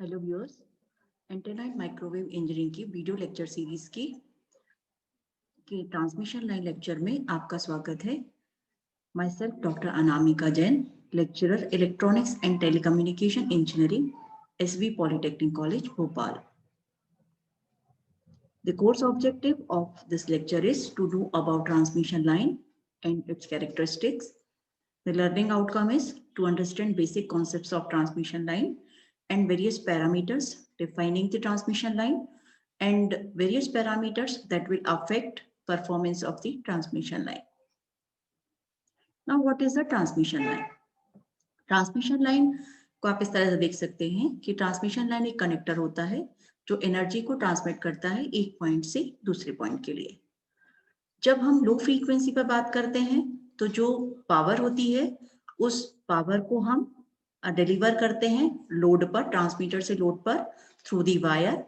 Hello viewers, internet microwave engineering की video lecture series की transmission line lecture में आपका स्वागत है। My self doctor Anamika Jain, lecturer electronics and telecommunication engineering, SV polytechnic college Bhopal. The course objective of this lecture is to know about transmission line and its characteristics. The learning outcome is to understand basic concepts of transmission line and various parameters defining the transmission line and various parameters that will affect performance of the transmission line. Now, what is the transmission line? Transmission line को आप इस तरह से देख सकते हैं कि transmission line एक कनेक्टर होता है जो एनर्जी को ट्रांसमिट करता है एक पॉइंट से दूसरे पॉइंट के लिए। जब हम लो फ्रीक्वेंसी पर बात करते हैं तो जो पावर होती है उस पावर को हम डिलीवर करते हैं लोड पर, ट्रांसमीटर से लोड पर थ्रू दी वायर।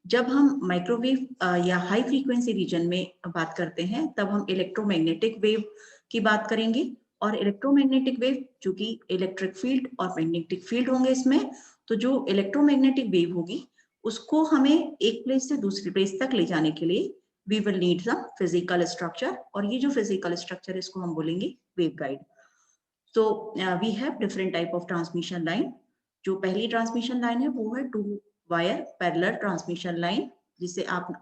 जब हम माइक्रोवेव या हाई फ्रीक्वेंसी रीजन में बात करते हैं तब हम इलेक्ट्रोमैग्नेटिक वेव की बात करेंगे। और इलेक्ट्रोमैग्नेटिक वेव चूंकि इलेक्ट्रिक फील्ड और मैग्नेटिक फील्ड होंगे इसमें, तो जो इलेक्ट्रोमैग्नेटिक वेव होगी उसको हमें एक प्लेस से दूसरी प्लेस तक ले जाने के लिए we will need some physical structure, और ये जो physical structure है इसको हम बोलेंगे waveguide. So we have different type of transmission line. जो पहली ट्रांसमिशन लाइन है वो है two wire parallel transmission line, जिसे आप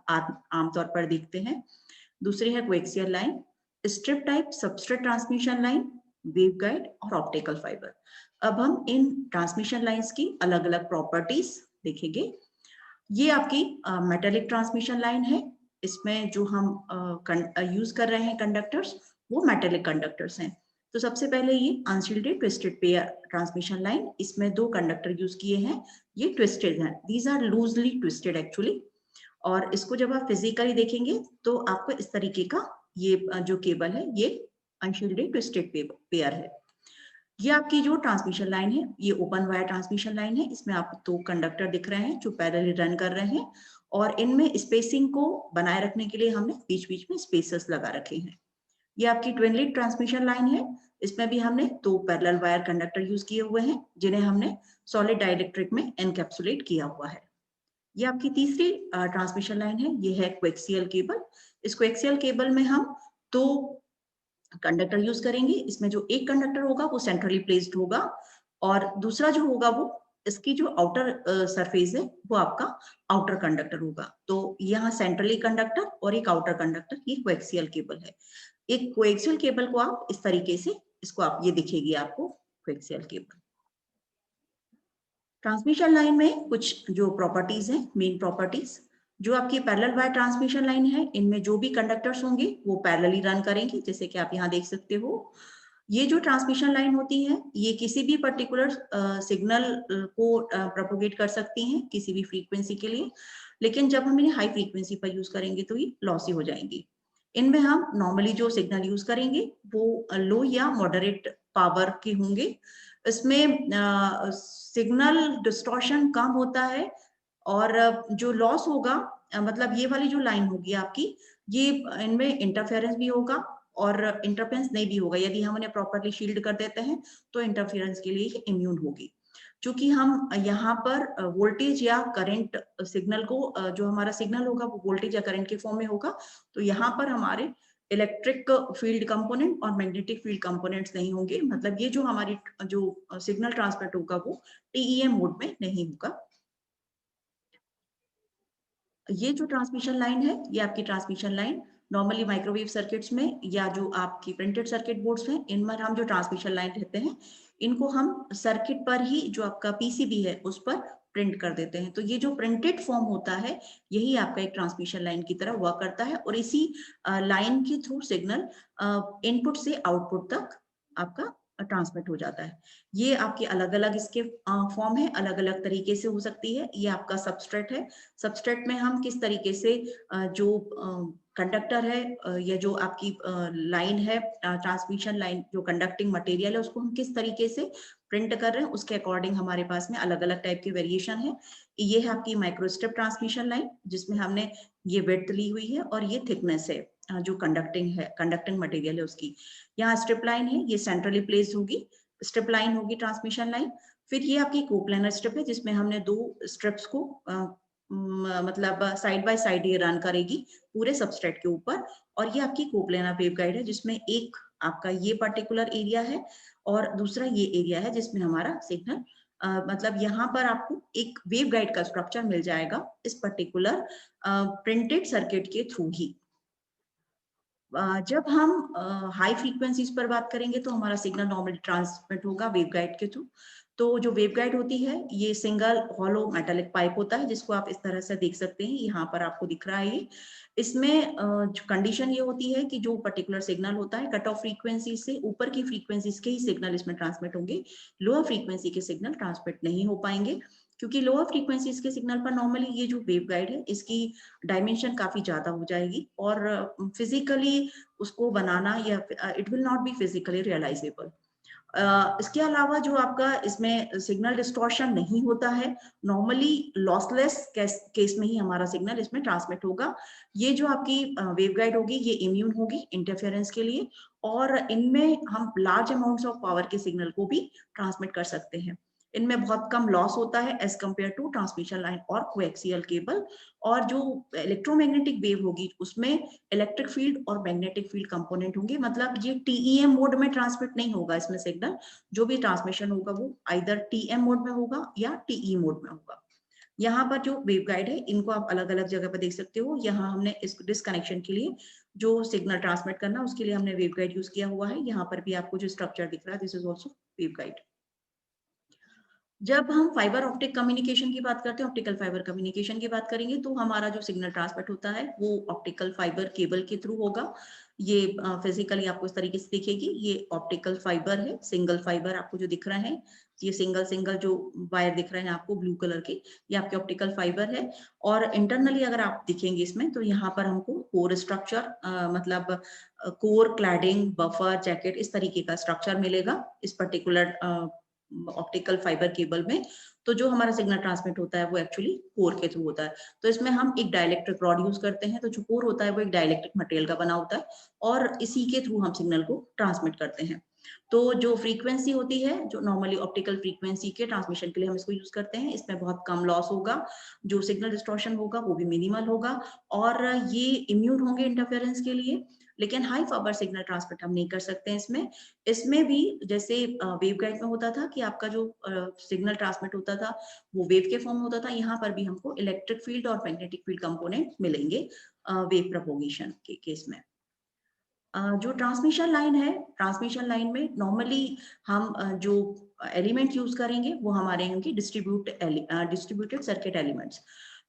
आमतौर पर देखते हैं। दूसरी है coaxial line, strip type substrate transmission line, waveguide और ऑप्टिकल फाइबर। अब हम इन ट्रांसमिशन लाइंस की अलग अलग प्रॉपर्टीज देखेंगे। ये आपकी मेटालिक ट्रांसमिशन लाइन है। इसमें जो हम यूज कर रहे हैं कंडक्टर्स वो मेटालिक कंडक्टर्स हैं। तो सबसे पहले ये unshielded twisted pair transmission line, इसमें दो कंडक्टर यूज किए हैं, ये ट्विस्टेड हैं, these are loosely twisted actually. और इसको जब आप फिजिकली देखेंगे तो आपको इस तरीके का ये जो केबल है ये अनशील्डेड ट्विस्टेड पेयर है। ये आपकी जो ट्रांसमिशन लाइन है ये ओपन वायर ट्रांसमिशन लाइन है। इसमें आपको दो कंडक्टर दिख रहे हैं जो पैरेलली रन कर रहे हैं और इनमें स्पेसिंग को बनाए रखने के लिए हमने बीच बीच में स्पेसर्स लगा रखे हैं। ये आपकी ट्विन लीड ट्रांसमिशन लाइन है। इसमें भी हमने दो पैरेलल वायर कंडक्टर यूज किए हुए हैं जिन्हें हमने सॉलिड डाइलेक्ट्रिक में एनकैप्सुलेट किया हुआ है। ये आपकी तीसरी ट्रांसमिशन लाइन है, ये है कोएक्सियल केबल। इस कोएक्सियल केबल में हम दो कंडक्टर यूज करेंगे। इसमें जो एक कंडक्टर होगा वो सेंट्रली प्लेस्ड होगा और दूसरा जो होगा वो इसकी जो आउटर सरफेस है वो आपका आउटर कंडक्टर होगा। तो यहाँ सेंट्रली कंडक्टर और एक आउटर कंडक्टर, ये कोएक्सियल केबल है। एक कोएक्सियल केबल को आप इस तरीके से, इसको आप ये दिखेगी आपको कोएक्सियल केबल। ट्रांसमिशन लाइन में कुछ जो प्रॉपर्टीज हैं, मेन प्रॉपर्टीज, जो आपकी पैरेलल वायर ट्रांसमिशन लाइन है इनमें जो भी कंडक्टर्स होंगे वो पैरेलली रन करेंगे, जैसे कि आप यहाँ देख सकते हो। ये जो ट्रांसमिशन लाइन होती है ये किसी भी पर्टिकुलर सिग्नल को प्रोपोगेट कर सकती हैं किसी भी फ्रीक्वेंसी के लिए, लेकिन जब हम इन्हें हाई फ्रीक्वेंसी पर यूज करेंगे तो ये लॉसी हो जाएंगी। इनमें हम नॉर्मली जो सिग्नल यूज करेंगे वो लो या मॉडरेट पावर के होंगे। इसमें सिग्नल डिस्टॉर्शन कम होता है और जो लॉस होगा, मतलब ये वाली जो लाइन होगी आपकी, ये इनमें इंटरफेरेंस भी होगा और इंटरफेरेंस नहीं भी होगा। यदि हम उन्हें प्रॉपर्ली शील्ड कर देते हैं तो इंटरफेरेंस के लिए इम्यून होगी। क्योंकि हम यहाँ पर वोल्टेज या करंट सिग्नल को, जो हमारा सिग्नल होगा वो वोल्टेज या करंट के फॉर्म में होगा, तो यहाँ पर हमारे इलेक्ट्रिक फील्ड कंपोनेंट और मैग्नेटिक फील्ड कंपोनेंट्स नहीं होंगे। मतलब ये जो हमारी जो सिग्नल ट्रांसमिट होगा वो टीईएम मोड में नहीं होगा। ये जो ट्रांसमिशन लाइन है ये आपकी transmission line normally microwave circuits में या जो आपकी प्रिंटेड सर्किट बोर्ड्स हैं इनमें हम जो ट्रांसमिशन लाइन रहते हैं इनको हम सर्किट पर ही, जो आपका पीसीबी है उस पर प्रिंट कर देते हैं। तो ये जो प्रिंटेड फॉर्म होता है यही आपका एक ट्रांसमिशन लाइन की तरह वर्क करता है और इसी लाइन के थ्रू सिग्नल इनपुट से आउटपुट तक आपका ट्रांसमिट हो जाता है। ये आपके अलग अलग इसके फॉर्म है, अलग अलग तरीके से हो सकती है। ये आपका सबस्ट्रेट है। सबस्ट्रेट में हम किस तरीके से जो कंडक्टर है या जो आपकी लाइन है, ट्रांसमिशन लाइन, जो कंडक्टिंग मटेरियल है उसको हम किस तरीके से प्रिंट कर रहे हैं उसके अकॉर्डिंग हमारे पास में अलग अलग टाइप के वेरिएशन है। ये है आपकी माइक्रोस्ट्रिप ट्रांसमिशन लाइन जिसमें हमने ये विड्थ ली हुई है और ये थिकनेस है जो कंडक्टिंग मटेरियल है उसकी। यहाँ स्ट्रिप लाइन है, ये सेंट्रली प्लेस्ड होगी स्ट्रिप लाइन होगी ट्रांसमिशन लाइन। फिर ये आपकी कोप्लानर स्ट्रिप है जिसमें हमने 2 स्ट्रिप्स को मतलब साइड बाय साइड ये रन करेगी पूरे सबस्ट्रेट के ऊपर। और ये आपकी कोप्लानर वेवगाइड है जिसमें एक आपका ये पर्टिकुलर एरिया है और दूसरा ये एरिया है जिसमें हमारा सिग्नल मतलब यहाँ पर आपको एक वेवगाइड का स्ट्रक्चर मिल जाएगा इस पर्टिकुलर प्रिंटेड सर्किट के थ्रू ही। जब हम हाई फ्रीक्वेंसीज पर बात करेंगे तो हमारा सिग्नल नॉर्मली ट्रांसमिट होगा वेवगाइड के थ्रू। तो जो वेवगाइड होती है ये सिंगल हॉलो मेटालिक पाइप होता है जिसको आप इस तरह से देख सकते हैं, यहाँ पर आपको दिख रहा है ये। इसमें जो कंडीशन ये होती है कि जो पर्टिकुलर सिग्नल होता है कट ऑफ फ्रीक्वेंसी से ऊपर की फ्रीक्वेंसीज के ही सिग्नल इसमें ट्रांसमिट होंगे, लोअर फ्रीक्वेंसी के सिग्नल ट्रांसमिट नहीं हो पाएंगे, क्योंकि लोअर फ्रीक्वेंसीज के सिग्नल पर नॉर्मली ये जो वेवगाइड है इसकी डायमेंशन काफी ज्यादा हो जाएगी और फिजिकली उसको बनाना या it will not be physically realisable. इसके अलावा जो आपका इसमें सिग्नल डिस्टॉर्शन नहीं होता है, नॉर्मली लॉसलेस केस में ही हमारा सिग्नल इसमें ट्रांसमिट होगा। ये जो आपकी वेवगाइड होगी ये इम्यून होगी इंटरफेरेंस के लिए और इनमें हम लार्ज अमाउंट्स ऑफ पावर के सिग्नल को भी ट्रांसमिट कर सकते हैं। इनमें बहुत कम लॉस होता है as compare to transmission line और कोएक्सियल केबल। और जो इलेक्ट्रोमैग्नेटिक वेव होगी उसमें इलेक्ट्रिक फील्ड और मैग्नेटिक फील्ड कंपोनेंट होंगे, मतलब ये टीईएम मोड में ट्रांसमिट नहीं होगा इसमें सिग्नल, जो भी ट्रांसमिशन होगा वो आइदर टीएम मोड में होगा या टीई मोड में होगा। यहाँ पर जो वेवगाइड है इनको आप अलग अलग जगह पर देख सकते हो। यहाँ हमने इस डिस्कनेक्शन के लिए जो सिग्नल ट्रांसमिट करना उसके लिए हमने वेवगाइड यूज किया हुआ है। यहाँ पर भी आपको जो स्ट्रक्चर दिख रहा है दिस इज ऑल्सो वेवगाइड। जब हम फाइबर ऑप्टिक कम्युनिकेशन की बात करते हैं, ऑप्टिकल फाइबर कम्युनिकेशन की बात करेंगे तो हमारा जो सिग्नल ट्रांसमिट होता है वो ऑप्टिकल फाइबर केबल के थ्रू होगा। ये फिजिकली आपको इस तरीके से दिखेगी, ये ऑप्टिकल फाइबर है, सिंगल फाइबर आपको जो दिख रहे हैं, ये सिंगल सिंगल जो वायर दिख रहे हैं आपको ब्लू कलर के, ये आपके ऑप्टिकल फाइबर है। और इंटरनली अगर आप दिखेंगे इसमें तो यहाँ पर हमको कोर स्ट्रक्चर मतलब कोर, क्लैडिंग, बफर, जैकेट इस तरीके का स्ट्रक्चर मिलेगा इस पर्टिकुलर ऑप्टिकल फाइबर केबल में। तो जो हमारा सिग्नल ट्रांसमिट होता है वो एक्चुअली कोर के थ्रू होता है। तो इसमें हम एक डाइलेक्ट्रिक रॉड यूज करते हैं, तो जो कोर होता है वो एक डाइलेक्ट्रिक मटेरियल का बना होता है और इसी के थ्रू हम सिग्नल को ट्रांसमिट करते हैं। तो जो फ्रीक्वेंसी होती है जो नॉर्मली ऑप्टिकल फ्रीक्वेंसी के ट्रांसमिशन के लिए हम इसको यूज करते हैं, इसमें बहुत कम लॉस होगा, जो सिग्नल डिस्टॉर्शन होगा वो भी मिनिमल होगा और ये इम्यून होंगे इंटरफेरेंस के लिए। लेकिन हाई पावर सिग्नल ट्रांसमिट हम नहीं कर सकते हैं इसमें। इसमें भी जैसे वेवगाइड में होता था कि आपका जो सिग्नल ट्रांसमिट होता था वो वेव के फॉर्म में होता था, यहाँ पर भी हमको इलेक्ट्रिक फील्ड और मैग्नेटिक फील्ड कंपोनेंट मिलेंगे वेव प्रोपोगेशन के केस में। जो ट्रांसमिशन लाइन है, ट्रांसमिशन लाइन में नॉर्मली हम जो एलिमेंट यूज करेंगे वो हमारे होंगे डिस्ट्रीब्यूटेड सर्किट एलिमेंट्स।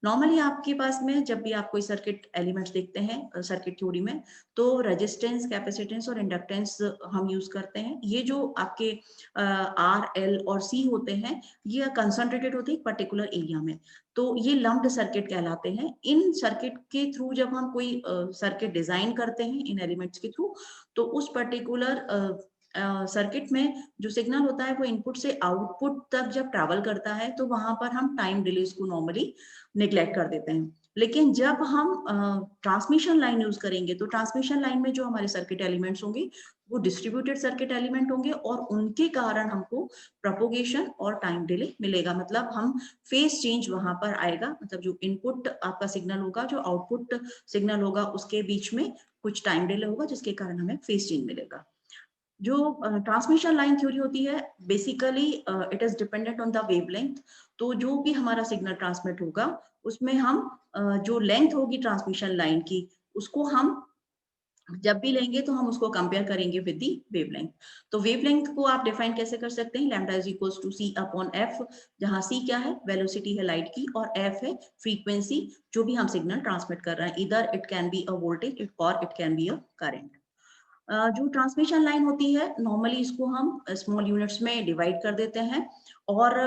नॉर्मली आपके पास में जब भी आप कोई सर्किट एलिमेंट्स देखते हैं सर्किट थ्योरी में, तो रेजिस्टेंस, कैपेसिटेंस और इंडक्टेंस हम यूज करते हैं। ये जो आपके आर, एल और सी होते हैं ये कंसंट्रेटेड होते हैं पर्टिकुलर एरिया में, तो ये लम्प्ड सर्किट कहलाते हैं। इन सर्किट के थ्रू जब हम कोई सर्किट डिजाइन करते हैं इन एलिमेंट्स के थ्रू, तो उस पर्टिकुलर सर्किट में जो सिग्नल होता है वो इनपुट से आउटपुट तक जब ट्रैवल करता है तो वहां पर हम टाइम डिलेस को नॉर्मली निग्लेक्ट कर देते हैं। लेकिन जब हम ट्रांसमिशन लाइन यूज करेंगे तो ट्रांसमिशन लाइन में जो हमारे सर्किट एलिमेंट्स होंगे वो डिस्ट्रीब्यूटेड सर्किट एलिमेंट होंगे और उनके कारण हमको प्रोपोगेशन और टाइम डिले मिलेगा। मतलब हम फेज चेंज वहां पर आएगा, मतलब जो इनपुट आपका सिग्नल होगा जो आउटपुट सिग्नल होगा उसके बीच में कुछ टाइम डिले होगा जिसके कारण हमें फेज चेंज मिलेगा। जो ट्रांसमिशन लाइन थ्योरी होती है basically it is dependent on the wavelength. तो जो भी हमारा सिग्नल ट्रांसमिट होगा उसमें हम जो लेंथ होगी ट्रांसमिशन लाइन की उसको हम जब भी लेंगे तो हम उसको कंपेयर करेंगे विद दी वेवलेंथ। तो वेवलेंथ को आप डिफाइन कैसे कर सकते हैं, lambda is equals to C upon F, जहां सी क्या है, वेलोसिटी है लाइट की और एफ है फ्रीक्वेंसी जो भी हम सिग्नल ट्रांसमिट कर रहे हैं, इधर it can be a voltage और it can be a current. जो ट्रांसमिशन लाइन होती है नॉर्मली इसको हम स्मॉल यूनिट्स में डिवाइड कर देते हैं और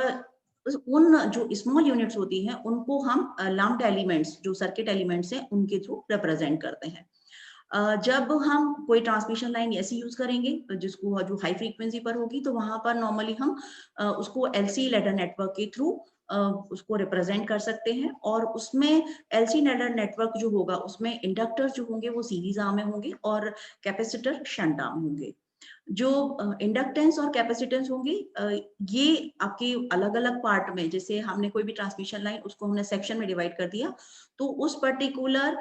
उन जो स्मॉल यूनिट्स होती हैं उनको हम लम्प्ड एलिमेंट्स जो सर्किट एलिमेंट्स हैं उनके थ्रू रिप्रेजेंट करते हैं। जब हम कोई ट्रांसमिशन लाइन ऐसी यूज करेंगे जिसको जो हाई फ्रीक्वेंसी पर होगी तो वहां पर नॉर्मली हम उसको एलसी लैडर नेटवर्क के थ्रू उसको रिप्रेजेंट कर सकते हैं और उसमें एलसी लैडर नेटवर्क जो होगा उसमें इंडक्टर जो होंगे वो सीरीज आर्म में होंगे और कैपेसिटर शंट आर्म होंगे। जो इंडक्टेंस और कैपेसिटेंस होंगी, ये आपके अलग अलग पार्ट में, जैसे हमने कोई भी ट्रांसमिशन लाइन उसको हमने सेक्शन में डिवाइड कर दिया, तो उस पर्टिकुलर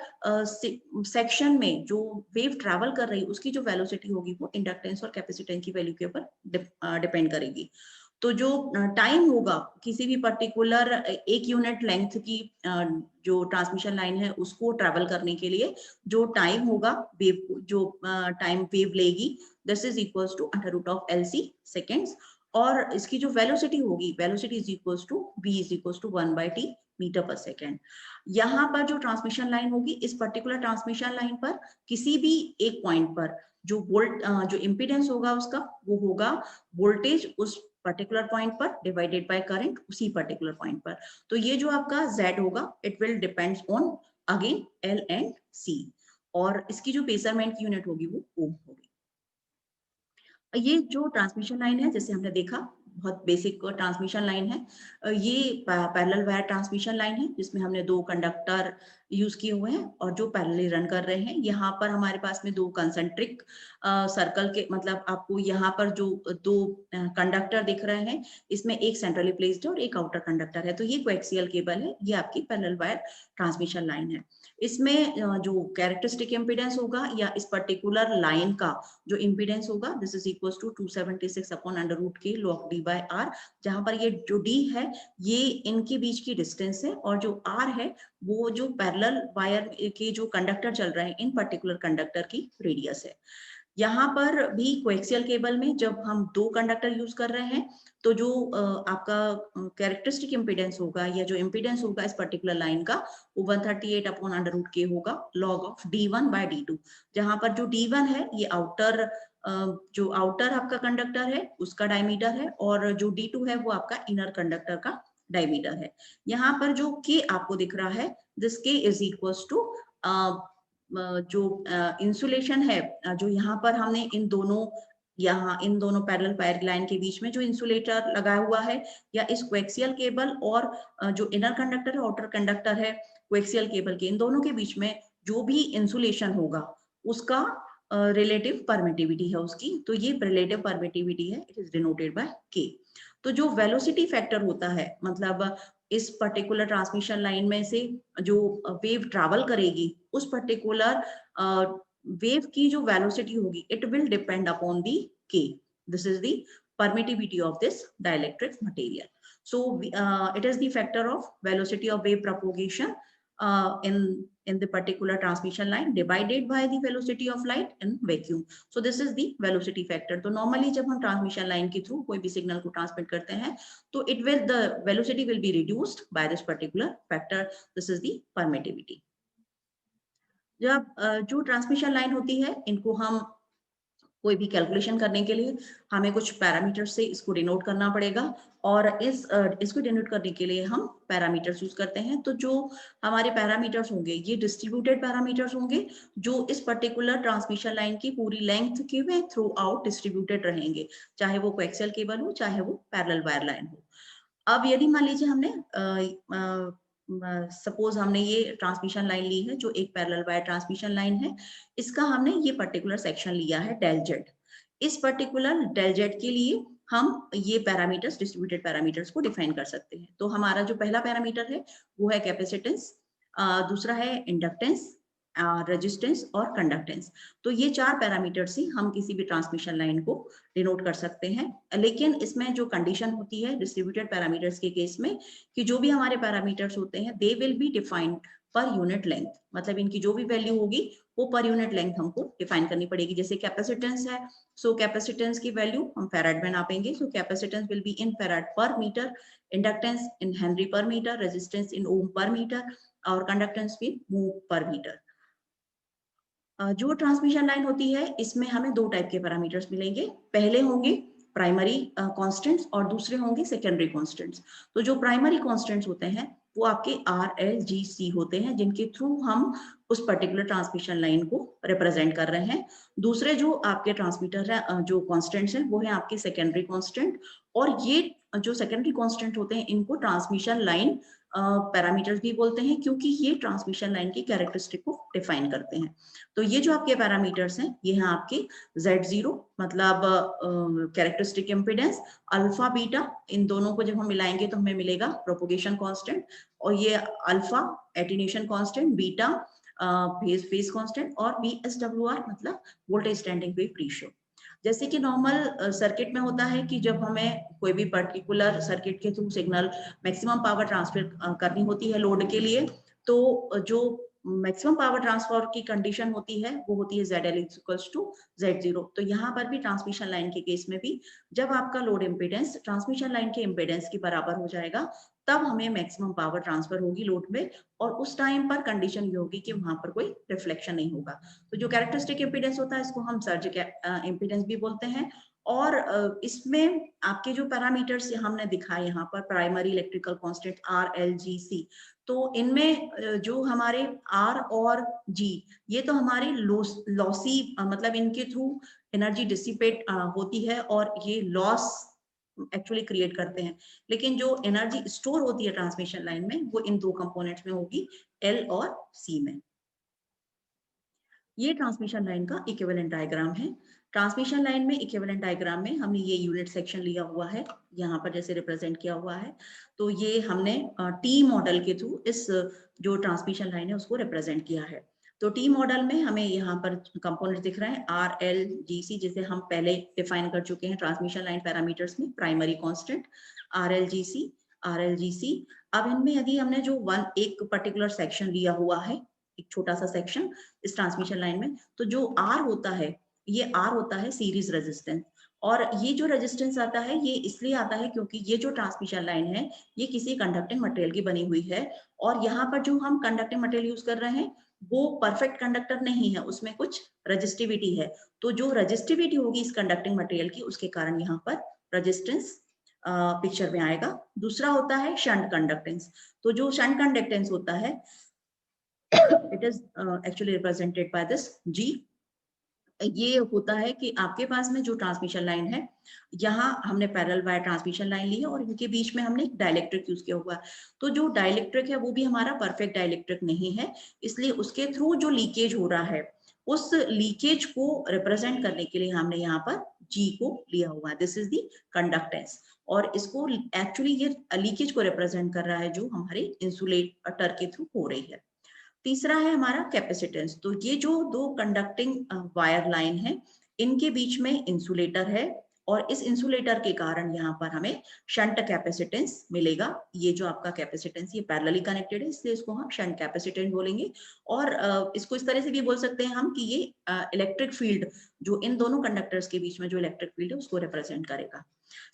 सेक्शन में जो वेव ट्रैवल कर रही है उसकी जो वेलोसिटी होगी वो इंडक्टेंस और कैपेसिटेंस की वैल्यू के ऊपर डिपेंड करेगी। तो जो टाइम होगा किसी भी पर्टिकुलर एक यूनिट लेंथ की जो ट्रांसमिशन लाइन है उसको ट्रैवल करने के लिए जो टाइम होगा, वेव जो टाइम वेव लेगी, this is equals to under root of LC seconds, और इसकी जो वेलोसिटी होगी, velocity is equals to v is equals to 1/t metre पर सेकेंड। यहाँ पर जो ट्रांसमिशन लाइन होगी, इस पर्टिकुलर ट्रांसमिशन लाइन पर किसी भी एक पॉइंट पर जो जो इम्पीडेंस होगा उसका, वो होगा वोल्टेज उस पर्टिकुलर पॉइंट पर डिवाइडेड बाय करंट उसी पर्टिकुलर पॉइंट पर। तो ये जो आपका Z होगा, it will depends on again L and C, और इसकी जो मेजरमेंट की यूनिट होगी वो ओम होगी। ये जो ट्रांसमिशन लाइन है, जैसे हमने देखा बहुत बेसिक ट्रांसमिशन लाइन है, ये पैरेलल वायर ट्रांसमिशन लाइन है जिसमें हमने दो कंडक्टर यूज किए हुए हैं और जो पैरेलली रन कर रहे हैं। यहाँ पर हमारे पास में दो कंसेंट्रिक सर्कल के, मतलब आपको यहाँ पर जो दो कंडक्टर दिख रहे हैं, इसमें एक सेंट्रली प्लेस्ड है और एक आउटर कंडक्टर है, तो ये कोएक्सियल केबल है, ये आपकी पैरेलल वायर ट्रांसमिशन लाइन है। इसमें जो कैरेक्टरिस्टिक इम्पीडेंस होगा या इस पर्टिकुलर लाइन का जो इम्पीडेंस होगा, this is equals to 276 upon under root K log d/r, जहां पर ये जो d है ये इनके बीच की डिस्टेंस है, और जो r है वो जो पैरेलल वायर के जो कंडक्टर चल रहे हैं इन पर्टिकुलर कंडक्टर की रेडियस है। यहाँ पर भी कोएक्सियल केबल में जब हम दो कंडक्टर यूज कर रहे हैं, तो जो आपका कैरेक्टरिस्टिक इम्पीडेंस होगा या जो इम्पीडेंस होगा इस पर्टिकुलर लाइन का, वो 138 अपॉन अंडर रूट के होगा log ऑफ d1/d2, जहां पर जो d1 है ये आउटर जो आउटर आपका कंडक्टर है उसका डायमीटर है, और जो d2 है वो आपका इनर कंडक्टर का डायमीटर है। यहाँ पर जो k आपको दिख रहा है, this k is equals to जो इंसुलेशन है, जो यहाँ पर हमने इन दोनों पैरेलल वायर लाइन के बीच में जो इंसुलेटर लगा हुआ है, या इस कोएक्सियल केबल और जो इनर कंडक्टर है आउटर कंडक्टर है कोएक्सियल केबल के, इन दोनों के बीच में जो भी इंसुलेशन होगा उसका रिलेटिव परमिटिविटी है उसकी, तो ये रिलेटिव परमिटिविटी है, it is denoted by k। तो जो वेलोसिटी फैक्टर होता है, मतलब इस पर्टिकुलर ट्रांसमिशन लाइन में से जो वेव ट्रैवल करेगी उस पर्टिकुलर वेव की जो वेलोसिटी होगी, it will depend upon the k, this is the permittivity of this dielectric material. So it is the factor of velocity of wave propagation in the particular transmission line divided by the velocity of light in vacuum. So this is the velocity factor. तो normally जब हम transmission line के through कोई भी signal को transmit करते हैं, तो the velocity will be reduced by this particular factor. This is the permittivity. जब जो ट्रांसमिशन लाइन होती है, इनको हम कोई भी कैलकुलेशन करने के लिए हमें कुछ पैरामीटर से इसको डिनोट करना पड़ेगा, और इसको डिनोट करने के लिए हम पैरामीटर्स यूज करते हैं। तो जो हमारे पैरामीटर्स होंगे ये डिस्ट्रीब्यूटेड पैरामीटर्स होंगे, जो इस पर्टिकुलर ट्रांसमिशन लाइन की पूरी लेंथ के में थ्रू आउट डिस्ट्रीब्यूटेड रहेंगे, चाहे वो कोएक्सियल केबल हो चाहे वो पैरेलल वायर लाइन हो। अब यदि मान लीजिए हमने सपोज हमने ये ट्रांसमिशन लाइन ली है जो एक पैरेलल वायर ट्रांसमिशन लाइन है, इसका हमने ये पर्टिकुलर सेक्शन लिया है डेल जेड। इस पर्टिकुलर डेल जेड के लिए हम ये पैरामीटर्स, डिस्ट्रीब्यूटेड पैरामीटर्स को डिफाइन कर सकते हैं। तो हमारा जो पहला पैरामीटर है वो है कैपेसिटेंस, दूसरा है इंडक्टेंस, रेजिस्टेंस और कंडक्टेंस। तो ये चार पैरामीटर से हम किसी भी ट्रांसमिशन लाइन को डिनोट कर सकते हैं। लेकिन इसमें जो कंडीशन होती है डिस्ट्रीब्यूटेड पैरामीटर्स के केस में, कि जो भी हमारे पैरामीटर्स होते हैं they will be defined per unit length, मतलब इनकी जो भी वैल्यू होगी वो पर यूनिट लेंथ हमको डिफाइन करनी पड़ेगी। जैसे कैपेसिटेंस है, सो कैपेसिटेंस की वैल्यू हम फैराड में नापेंगे, so capacitance will be in farad per metre, inductance in henry per metre, resistance in ohm per metre, और कंडक्टेंस भी मो पर मीटर। जो ट्रांसमिशन लाइन होती है इसमें हमें दो टाइप के पैरामीटर्स मिलेंगे, पहले होंगे प्राइमरी कांस्टेंट्स और दूसरे होंगे सेकेंडरी कांस्टेंट्स। तो जो प्राइमरी कांस्टेंट्स होते हैं वो आपके RLGC होते हैं, जिनके थ्रू हम उस पर्टिकुलर ट्रांसमिशन लाइन को रिप्रेजेंट कर रहे हैं। दूसरे जो आपके ट्रांसमीटर है, जो कांस्टेंट्स हैं वो है आपके सेकेंडरी कांस्टेंट, और ये जो सेकेंडरी कांस्टेंट होते हैं इनको ट्रांसमिशन लाइन पैरामीटर्स भी बोलते हैं, क्योंकि ये ट्रांसमिशन लाइन की कैरेक्टरिस्टिक को डिफाइन करते हैं। तो ये जो आपके पैरामीटर्स हैं, ये हैं आपके Z0 मतलब कैरेक्टरिस्टिक इम्पीडेंस, अल्फा बीटा, इन दोनों को जब हम मिलाएंगे तो हमें मिलेगा प्रोपोगेशन कांस्टेंट, और ये alpha attenuation constant, beta phase constant, और VSWR मतलब वोल्टेज स्टैंडिंग वेव रेशियो। जैसे कि नॉर्मल सर्किट में होता है कि जब हमें कोई भी पर्टिकुलर सर्किट के through signal maximum power transfer करनी होती है लोड के लिए, तो जो मैक्सिमम पावर ट्रांसफर की कंडीशन होती है वो होती है ZL इक्वल्स टू Z0। तो यहाँ पर भी ट्रांसमिशन लाइन के केस में भी जब आपका लोड इम्पीडेंस ट्रांसमिशन लाइन के इम्पीडेंस के बराबर हो जाएगा, तब हमें मैक्सिमम पावर ट्रांसफर होगी लोड में, और उस टाइम पर कंडीशन ये होगी कि वहां पर कोई रिफ्लेक्शन नहीं होगा। तो जो कैरेक्टरिस्टिक इम्पीडेंस होता है इसको हम सर्ज इम्पीडेंस भी बोलते हैं। और इसमें आपके जो पैरामीटर्स हमने दिखाए यहाँ पर, प्राइमरी इलेक्ट्रिकल कांस्टेंट RLGC, तो इनमें जो हमारे R और G, ये तो हमारे लॉसी मतलब इनके थ्रू एनर्जी डिसिपेट होती है और ये लॉस एक्चुअली क्रिएट करते हैं। लेकिन जो एनर्जी स्टोर होती है ट्रांसमिशन लाइन में वो इन दो कंपोनेंट्स में होगी, L और C में। ये ट्रांसमिशन लाइन का इक्विवेलेंट डायग्राम है। ट्रांसमिशन लाइन में इक्विवेलेंट डायग्राम में हमने ये यूनिट सेक्शन लिया हुआ है, यहाँ पर जैसे रिप्रेजेंट किया हुआ है। तो ये हमने टी मॉडल के थ्रू इस जो ट्रांसमिशन लाइन है उसको रिप्रेजेंट किया है। तो टी मॉडल में हमें यहाँ पर कंपोनेंट दिख रहे हैं RLGC, जिसे हम पहले डिफाइन कर चुके हैं ट्रांसमिशन लाइन पैरामीटर्स में, प्राइमरी कांस्टेंट RLGC। अब इनमें यदि हमने जो एक पर्टिकुलर सेक्शन लिया हुआ है, एक छोटा सा सेक्शन इस ट्रांसमिशन लाइन में, तो जो R होता है, ये R होता है सीरीज रेजिस्टेंस। और ये जो रेजिस्टेंस आता है ये इसलिए आता है क्योंकि ये जो ट्रांसमिशन लाइन है ये किसी कंडक्टिंग मटेरियल की बनी हुई है, और यहाँ पर जो हम कंडक्टिंग मटेरियल यूज कर रहे हैं वो परफेक्ट कंडक्टर नहीं है, उसमें कुछ रेजिस्टिविटी है। तो जो रेजिस्टिविटी होगी इस कंडक्टिंग मटेरियल की, उसके कारण यहाँ पर रेजिस्टेंस पिक्चर में आएगा। दूसरा होता है शंट कंडक्टेंस। तो जो शंट कंडक्टेंस होता है it is actually represented by this G। ये होता है कि आपके पास में जो ट्रांसमिशन लाइन है, यहाँ हमने पैरेलल वायर ट्रांसमिशन लाइन ली है और इनके बीच में हमने डाइलेक्ट्रिक यूज किया हुआ है। तो जो डाइलेक्ट्रिक है वो भी हमारा परफेक्ट डाइलेक्ट्रिक नहीं है, इसलिए उसके थ्रू जो लीकेज हो रहा है उस लीकेज को रिप्रेजेंट करने के लिए हमने यहाँ पर G को लिया हुआ है। दिस इज द कंडक्टेंस, और इसको एक्चुअली ये लीकेज को रिप्रेजेंट कर रहा है जो हमारे इंसुलेटर के थ्रू हो रही है। तीसरा है हमारा कैपेसिटेंस। तो ये जो दो कंडक्टिंग वायर लाइन है इनके बीच में इंसुलेटर है, और इस इंसुलेटर के कारण यहाँ पर हमें शंट कैपेसिटेंस मिलेगा। ये जो आपका कैपेसिटेंस ये पैरेलली कनेक्टेड है, इसलिए इसको हम शंट कैपेसिटेंस बोलेंगे। और इसको इस तरह से भी बोल सकते हैं हम कि ये इलेक्ट्रिक फील्ड जो इन दोनों कंडक्टर्स के बीच में जो इलेक्ट्रिक फील्ड है उसको रिप्रेजेंट करेगा।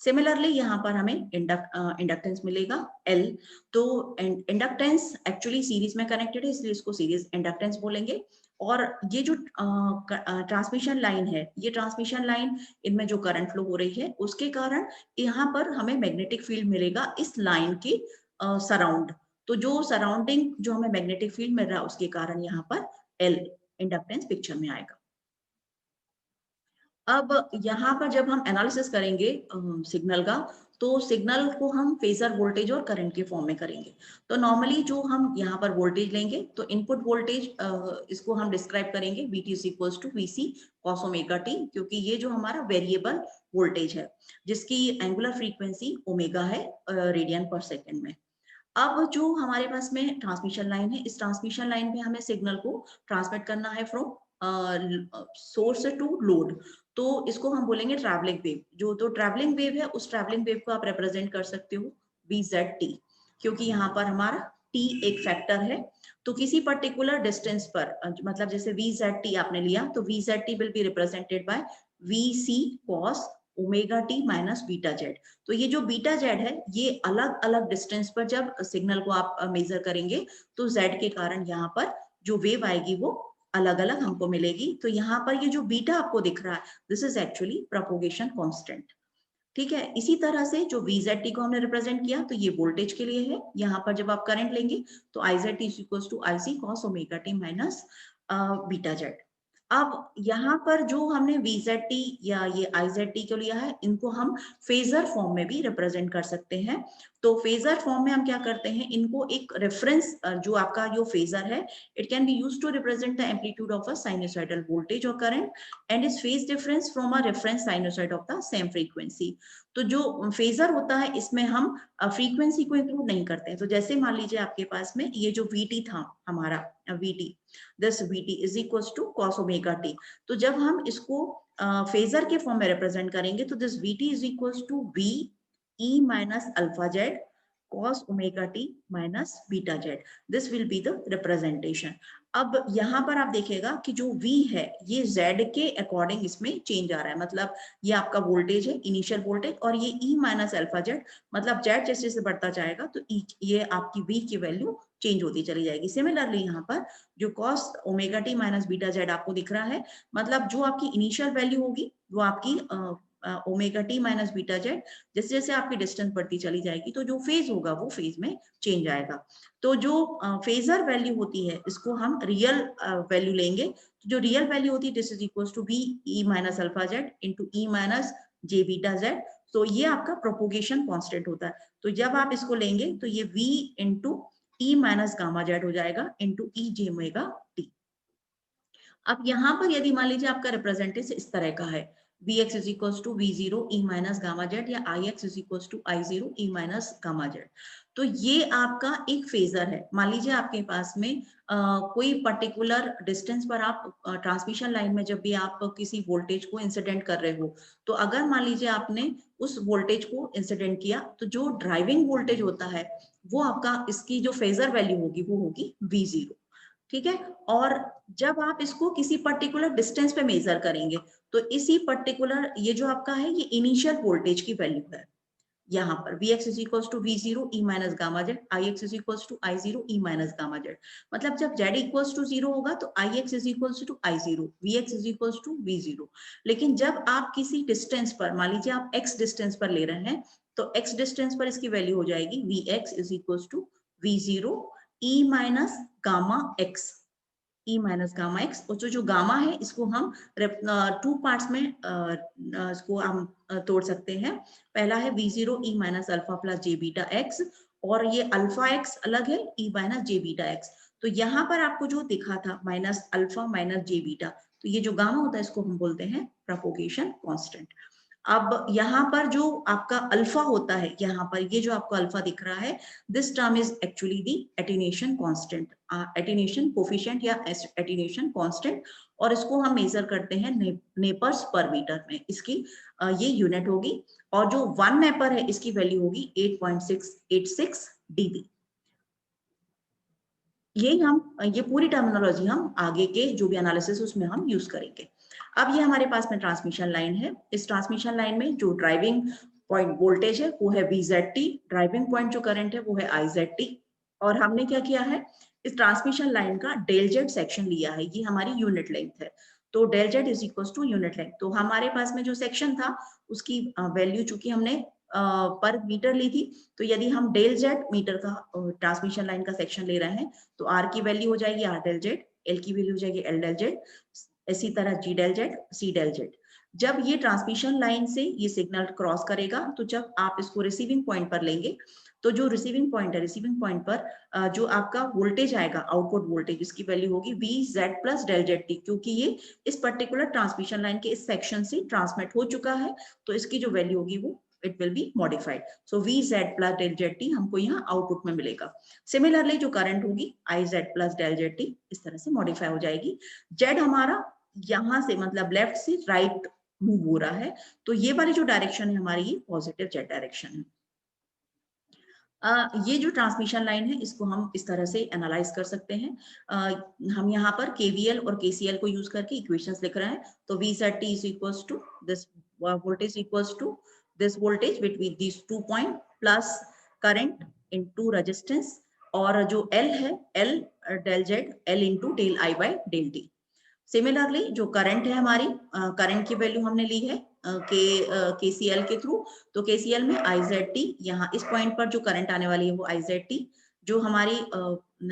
सिमिलरली यहाँ पर हमें इंडक्टेंस मिलेगा L। तो इंडक्टेंस एक्चुअली सीरीज में कनेक्टेड है, इसलिए इसको सीरीज इंडक्टेंस बोलेंगे। और ये जो ट्रांसमिशन लाइन है, ये ट्रांसमिशन लाइन इनमें जो करंट फ्लो हो रही है उसके कारण यहाँ पर हमें मैग्नेटिक फील्ड मिलेगा इस लाइन के सराउंड। तो जो सराउंडिंग जो हमें मैग्नेटिक फील्ड मिल रहा है उसके कारण यहाँ पर L इंडक्टेंस पिक्चर में आएगा। अब यहाँ पर जब हम एनालिसिस करेंगे सिग्नल का, तो सिग्नल को हम फेजर वोल्टेज और करंट के फॉर्म में करेंगे। तो नॉर्मली जो हम यहाँ पर वोल्टेज लेंगे तो इनपुट वोल्टेज इसको हम डिस्क्राइब करेंगे VT equals to VC cos omega t, क्योंकि ये जो हमारा वेरिएबल वोल्टेज है जिसकी एंगुलर फ्रीक्वेंसी ओमेगा है रेडियन पर सेकेंड में। अब जो हमारे पास में ट्रांसमिशन लाइन है, इस ट्रांसमिशन लाइन में हमें सिग्नल को ट्रांसमिट करना है फ्रॉम सोर्स टू लोड, तो इसको हम बोलेंगे ट्रैवलिंग वेव। जो तो ट्रैवलिंग वेव है उस ट्रैवलिंग वेव को आप रिप्रेजेंट कर सकते हो VZT, क्योंकि यहाँ पर हमारा T एक फैक्टर है। तो किसी पर्टिकुलर डिस्टेंस पर मतलब जैसे VZT आपने लिया तो VZT will be represented by VC cos omega t minus beta Z. तो ये जो बीटा जेड है ये अलग अलग डिस्टेंस पर जब सिग्नल को आप मेजर करेंगे तो जेड के कारण यहाँ पर जो वेव आएगी वो अलग अलग हमको मिलेगी। तो यहाँ पर ये जो बीटा आपको दिख रहा है this is actually propagation constant. ठीक है, इसी तरह से जो VZT को हमने रिप्रेजेंट किया तो ये वोल्टेज के लिए है। यहाँ पर जब आप करंट लेंगे तो IZT equals to IC cos omega t minus beta Z. अब यहाँ पर जो हमने VZT या ये IZT को लिया है, इनको हम फेजर फॉर्म में भी रिप्रेजेंट कर सकते हैं। तो फेजर फॉर्म में हम क्या करते हैं, इनको एक रेफरेंस, जो आपका जो फेजर है, it can be used to represent the amplitude of a sinusoidal voltage और current and is phase difference from a reference sinusoid of the same frequency. तो जो फेजर होता है, इसमें हम फ्रीक्वेंसी को इंक्लूड नहीं करते हैं। तो जैसे मान लीजिए आपके पास में ये जो VT था हमारा, VT, this VT is equal to cos omega t। तो जब हम इसको फेजर के फॉर्म में रिप्रेजेंट करेंगे, तो this VT is equal to V E minus alpha Z cos omega t minus beta Z. This will be the representation. अब यहाँ पर आप देखिएगा कि जो V है, ये Z के अकॉर्डिंग इसमें चेंज आ रहा है। मतलब ये आपका वोल्टेज है, इनिशियल वोल्टेज, और ये E माइनस अल्फा जेड, मतलब जेड जैसे जैसे बढ़ता जाएगा तो ये आपकी V की वैल्यू चेंज होती चली जाएगी। सिमिलरली यहाँ पर जो cos omega t minus beta Z आपको दिख रहा है, मतलब जो आपकी इनिशियल वैल्यू होगी वो आपकी omega T minus beta Z, जैसे जैसे आपकी डिस्टेंस बढ़ती चली जाएगी तो जो फेज होगा वो फेज में चेंज आएगा। तो जो फेजर वैल्यू होती है, इसको हम रियल वैल्यू लेंगे। तो जो रियल वैल्यू होती है, this is equal to B E minus alpha Z into E minus J beta Z. तो ये आपका प्रोपोगेशन कांस्टेंट होता है। तो जब आप इसको लेंगे तो ये v into E minus gamma Z हो जाएगा into E J omega T. अब यहाँ पर यदि मान लीजिए आपका रिप्रेजेंटेशन इस तरह का है, Vx is equal to V0 E minus gamma Z, या Ix is equal to I0 E minus gamma Z. तो ये आपका एक फेजर है। मान लीजिए आपके पास में कोई पर्टिकुलर डिस्टेंस पर आप ट्रांसमिशन लाइन में जब भी आप किसी वोल्टेज को इंसिडेंट कर रहे हो, तो अगर मान लीजिए आपने उस वोल्टेज को इंसिडेंट किया, तो जो ड्राइविंग वोल्टेज होता है वो आपका, इसकी जो फेजर वैल्यू होगी वो होगी V0। ठीक है। और जब आप इसको किसी पर्टिकुलर डिस्टेंस पे मेजर करेंगे, तो इसी पर्टिकुलर ये जो आपका है, ये इनिशियल वोल्टेज की वैल्यू है। यहाँ पर Vx is equal to V0 E minus gamma Z, Ix is equal to I0 E minus gamma Z. मतलब जब Z इक्वल टू 0 होगा तो Ix is equal to I0, Vx is equal to V0। लेकिन जब आप किसी distance पर, मान लीजिए आप x डिस्टेंस पर ले रहे हैं, तो x डिस्टेंस पर इसकी वैल्यू हो जाएगी Vx is equal to V0 E minus gamma x, E minus gamma X. और जो गामा है, इसको हम टू पार्ट्स में इसको हम तोड़ सकते हैं। पहला है V0 E minus alpha plus J beta X, और ये अल्फा एक्स अलग है, E minus J beta X. तो यहाँ पर आपको जो दिखा था minus alpha minus J beta, तो ये जो गामा होता है इसको हम बोलते हैं प्रोपोगेशन कांस्टेंट। अब यहाँ पर जो आपका अल्फा होता है, यहाँ पर ये जो आपको अल्फा दिख रहा है, this term is actually the attenuation constant, attenuation coefficient या एटीन्यूएशन कांस्टेंट। और इसको हम मेजर करते हैं नेपर्स पर मीटर में, इसकी ये यूनिट होगी। और जो 1 नेपर है, इसकी वैल्यू होगी 8.686 dB। ये पूरी टर्मिनोलॉजी हम आगे के जो भी एनालिसिस उसमें हम यूज करेंगे। अब ये हमारे पास में ट्रांसमिशन लाइन है। इस ट्रांसमिशन लाइन में जो ड्राइविंग पॉइंट वोल्टेज है वो है VZT, ड्राइविंग पॉइंट जो करंट है वो है IZT। और हमने क्या किया है, इस ट्रांसमिशन लाइन का डेल जेड सेक्शन लिया है, ये हमारी यूनिट लेंथ है। तो del Z is equal to unit length. तो हमारे पास में जो सेक्शन था उसकी वैल्यू चूंकि हमने पर मीटर ली थी, तो यदि हम डेल जेड मीटर का ट्रांसमिशन लाइन का सेक्शन ले रहे हैं, तो आर की वैल्यू हो जाएगी आर डेल जेड, एल की वैल्यू हो जाएगी एल डेल जेड, इसी तरह जी डेल जेड, सी डेल जेड। जब ये ट्रांसमिशन लाइन से ये सिग्नल क्रॉस करेगा, तो जब आप इसको रिसीविंग पॉइंट पर लेंगे, तो जो रिसीविंग पॉइंट है, रिसीविंग पॉइंट पर जो आपका वोल्टेज आएगा, आउटपुट वोल्टेज, इसकी वैल्यू होगी V Z plus del Z T, क्योंकि ये इस पर्टिकुलर ट्रांसमिशन लाइन के इस सेक्शन से ट्रांसमिट हो चुका है, तो इसकी जो वैल्यू होगी वो it will be modified. So V Z plus del Z T हमको यहाँ आउटपुट में मिलेगा। सिमिलरली जो करंट होगी I Z plus del Z T इस तरह से मॉडिफाई हो जाएगी। जेड हमारा यहाँ से मतलब लेफ्ट से राइट मूव हो रहा है, तो ये वाली जो डायरेक्शन है हमारी, ये पॉजिटिव जेड डायरेक्शन है। ये जो ट्रांसमिशन लाइन है, इसको हम इस तरह से एनालाइज कर सकते हैं। हम यहाँ पर KVL और KCL को यूज करके इक्वेशंस लिख रहे हैं। तो VZT is equals to this voltage equals to this voltage between this 2 point plus current into resistance, और जो L है, L del Z, L into del I by del T. Similarly जो current है हमारी, करंट की value हमने ली है KCL के थ्रू। तो KCL में IZT, यहाँ इस पॉइंट पर जो करंट आने वाली है वो IZT, जो हमारी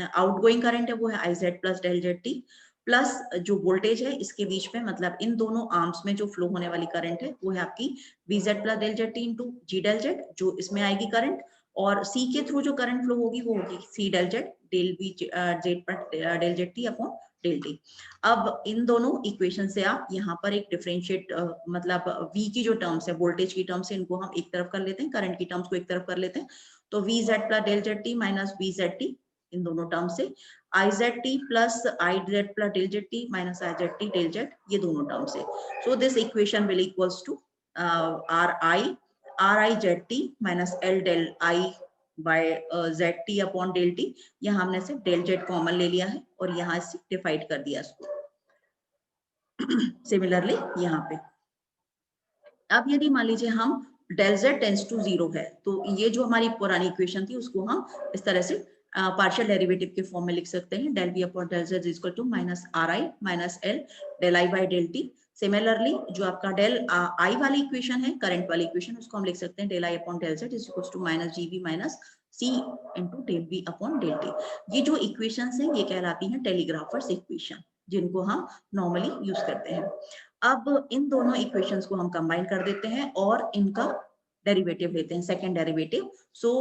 आउटगोइंग करंट है वो है IZ plus del Z T. Plus जो वोल्टेज है इसके बीच में, मतलब इन दोनों आर्म्स में जो फ्लो होने वाली करंट है वो है आपकी VZ plus del Z T into G del Z, जो इसमें आएगी करंट, और सी के थ्रू जो करंट फ्लो होगी वो होगी C del Z del V Z पर del Z T upon del T. अब इन दोनों इक्वेशन से आप यहाँ पर एक डिफरेंशिएट मतलब V की जो टर्म्स है, वोल्टेज की टर्म्स है, इनको हम एक तरफ कर लेते हैं, करंट की टर्म्स को एक तरफ कर लेते हैं। तो VZ plus del Z T minus VZT इन दोनों टर्म से, IZT plus IZ plus del Z T minus IZT del Z, ये दोनों टर्म से। So this equation will equals to RI ZT minus L del I by ZT upon del T. यहाँ हमने से del Z common ले लिया है और यहाँ से डिवाइड कर दिया इसको। सिमिलरली यहाँ पे अब यदि मान लीजिए हम डेल जेड टेंस टू 0 है, तो ये जो हमारी पुरानी इक्वेशन थी उसको हम इस तरह से पार्शियल डेरिवेटिव के फॉर्म में लिख सकते हैं, del V upon del Z is equal to minus RI minus L del I by del T. Similarly जो आपका डेल I वाली इक्वेशन है, करंट वाली इक्वेशन, उसको हम लिख सकते हैं del I upon del Z is equal to minus GV minus C into del V upon del T. ये जो इक्वेशंस हैं ये कहलाती हैं टेलीग्राफर्स इक्वेशन, जिनको हम नॉर्मली यूज करते हैं। अब इन दोनों इक्वेशंस को हम कंबाइन कर देते हैं और इनका डेरिवेटिव लेते हैं, second derivative. So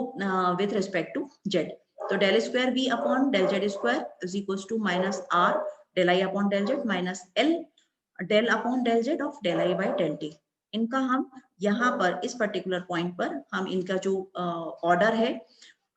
with respect to Z, तो del square V upon del Z square is equals to minus R del I upon del Z minus L del upon del Z of del I by del T. इनका हम यहाँ पर इस particular point पर हम इनका जो order है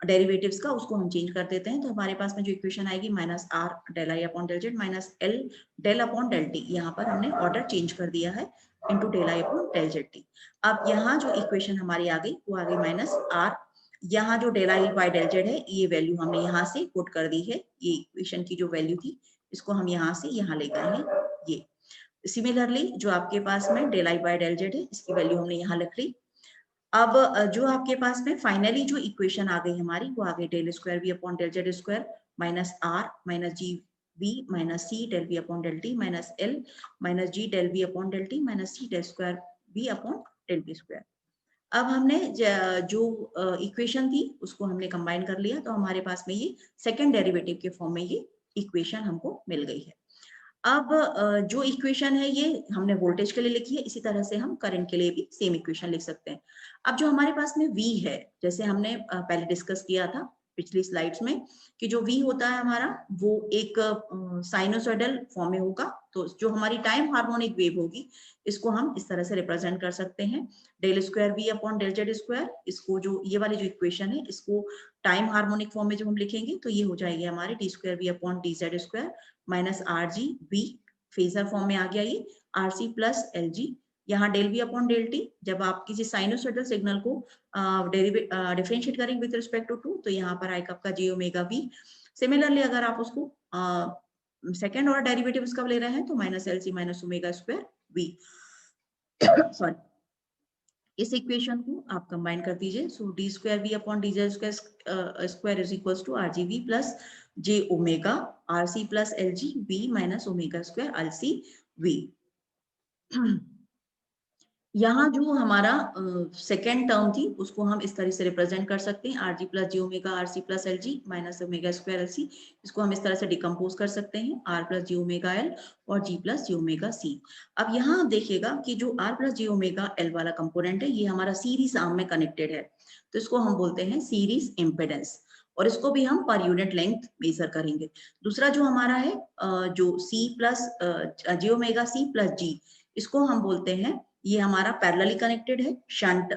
डेरिवेटिव्स का उसको हम चेंज कर देते हैं। तो हमारे पास में जो इक्वेशन आएगी minus R del I upon del Z minus L del upon del T, यहाँ पर हमने ऑर्डर चेंज कर दिया है into del I upon del Z T. अब यहाँ जो इक्वेशन हमारी आ गई वो आ गई माइनस आर, यहाँ जो del I by del Z है ये वैल्यू हमने यहाँ से पुट कर दी है, ये इक्वेशन की जो वैल्यू थी इसको हम यहाँ से यहाँ ले गए हैं ये। सिमिलरली जो आपके पास में del I by del Z है इसकी वैल्यू हमने यहाँ लिख ली। अब जो आपके पास में फाइनली जो इक्वेशन आ गई हमारी वो आ गई del square V upon del Z square minus R minus G V minus C del V upon del T minus L minus G del V upon del T minus C del square V upon del T square. अब हमने जो equation थी उसको हमने combine कर लिया, तो हमारे पास में ये सेकेंड डेरिवेटिव के फॉर्म में ये इक्वेशन हमको मिल गई है। अब जो इक्वेशन है ये हमने वोल्टेज के लिए लिखी है, इसी तरह से हम करंट के लिए भी सेम इक्वेशन लिख सकते हैं। अब जो हमारे पास में V है, जैसे हमने पहले डिस्कस किया था पिछली स्लाइड्स में कि जो V होता है हमारा वो एक साइनोसॉइडल फॉर्म में होगा। तो जो हमारी टाइम हार्मोनिक वेव होगी इसको हम इस तरह से रिप्रेजेंट कर सकते हैं, del square V upon del Z square. इसको जो ये वाली जो इक्वेशन है इसको टाइम हार्मोनिक फॉर्म में जब हम लिखेंगे तो ये हो जाएगी हमारी D square V upon D Z square minus R G B, phasor form में आ गया ये R C plus L G. यहाँ del V upon del T, जब आप किसी साइनोसॉइडल सिग्नल को डिफरेंशिएट करेंगे विद रिस्पेक्ट टू टू तो यहाँ पर आएगा आपका जे ओमेगा वी। सिमिलरली अगर आप उसको सेकेंड ऑर्डर डेरिवेटिव इसका ले रहे हैं तो minus L C minus omega square V. Sorry, इस इक्वेशन को आप कंबाइन कर दीजिए। So D square V upon D Z square is equals to R G V plus J omega R C plus L G V minus omega square L C V. यहाँ जो हमारा second term थी उसको हम इस तरह से represent कर सकते हैं, R G plus G omega R C plus L G minus omega square L C. इसको हम इस तरह से डिकम्पोज कर सकते हैं, R plus G omega L और जी प्लस जी ओमेगा सी। अब यहाँ आप देखिएगा कि जो R plus G omega L वाला कंपोनेंट है ये हमारा सीरीज आर्म में कनेक्टेड है, तो इसको हम बोलते हैं सीरीज इम्पेडेंस, और इसको भी हम पर यूनिट लेंथ मेजर करेंगे। दूसरा जो हमारा है जो C plus G omega C plus जी, इसको हम बोलते हैं ये हमारा पैरेलली कनेक्टेड है, शंट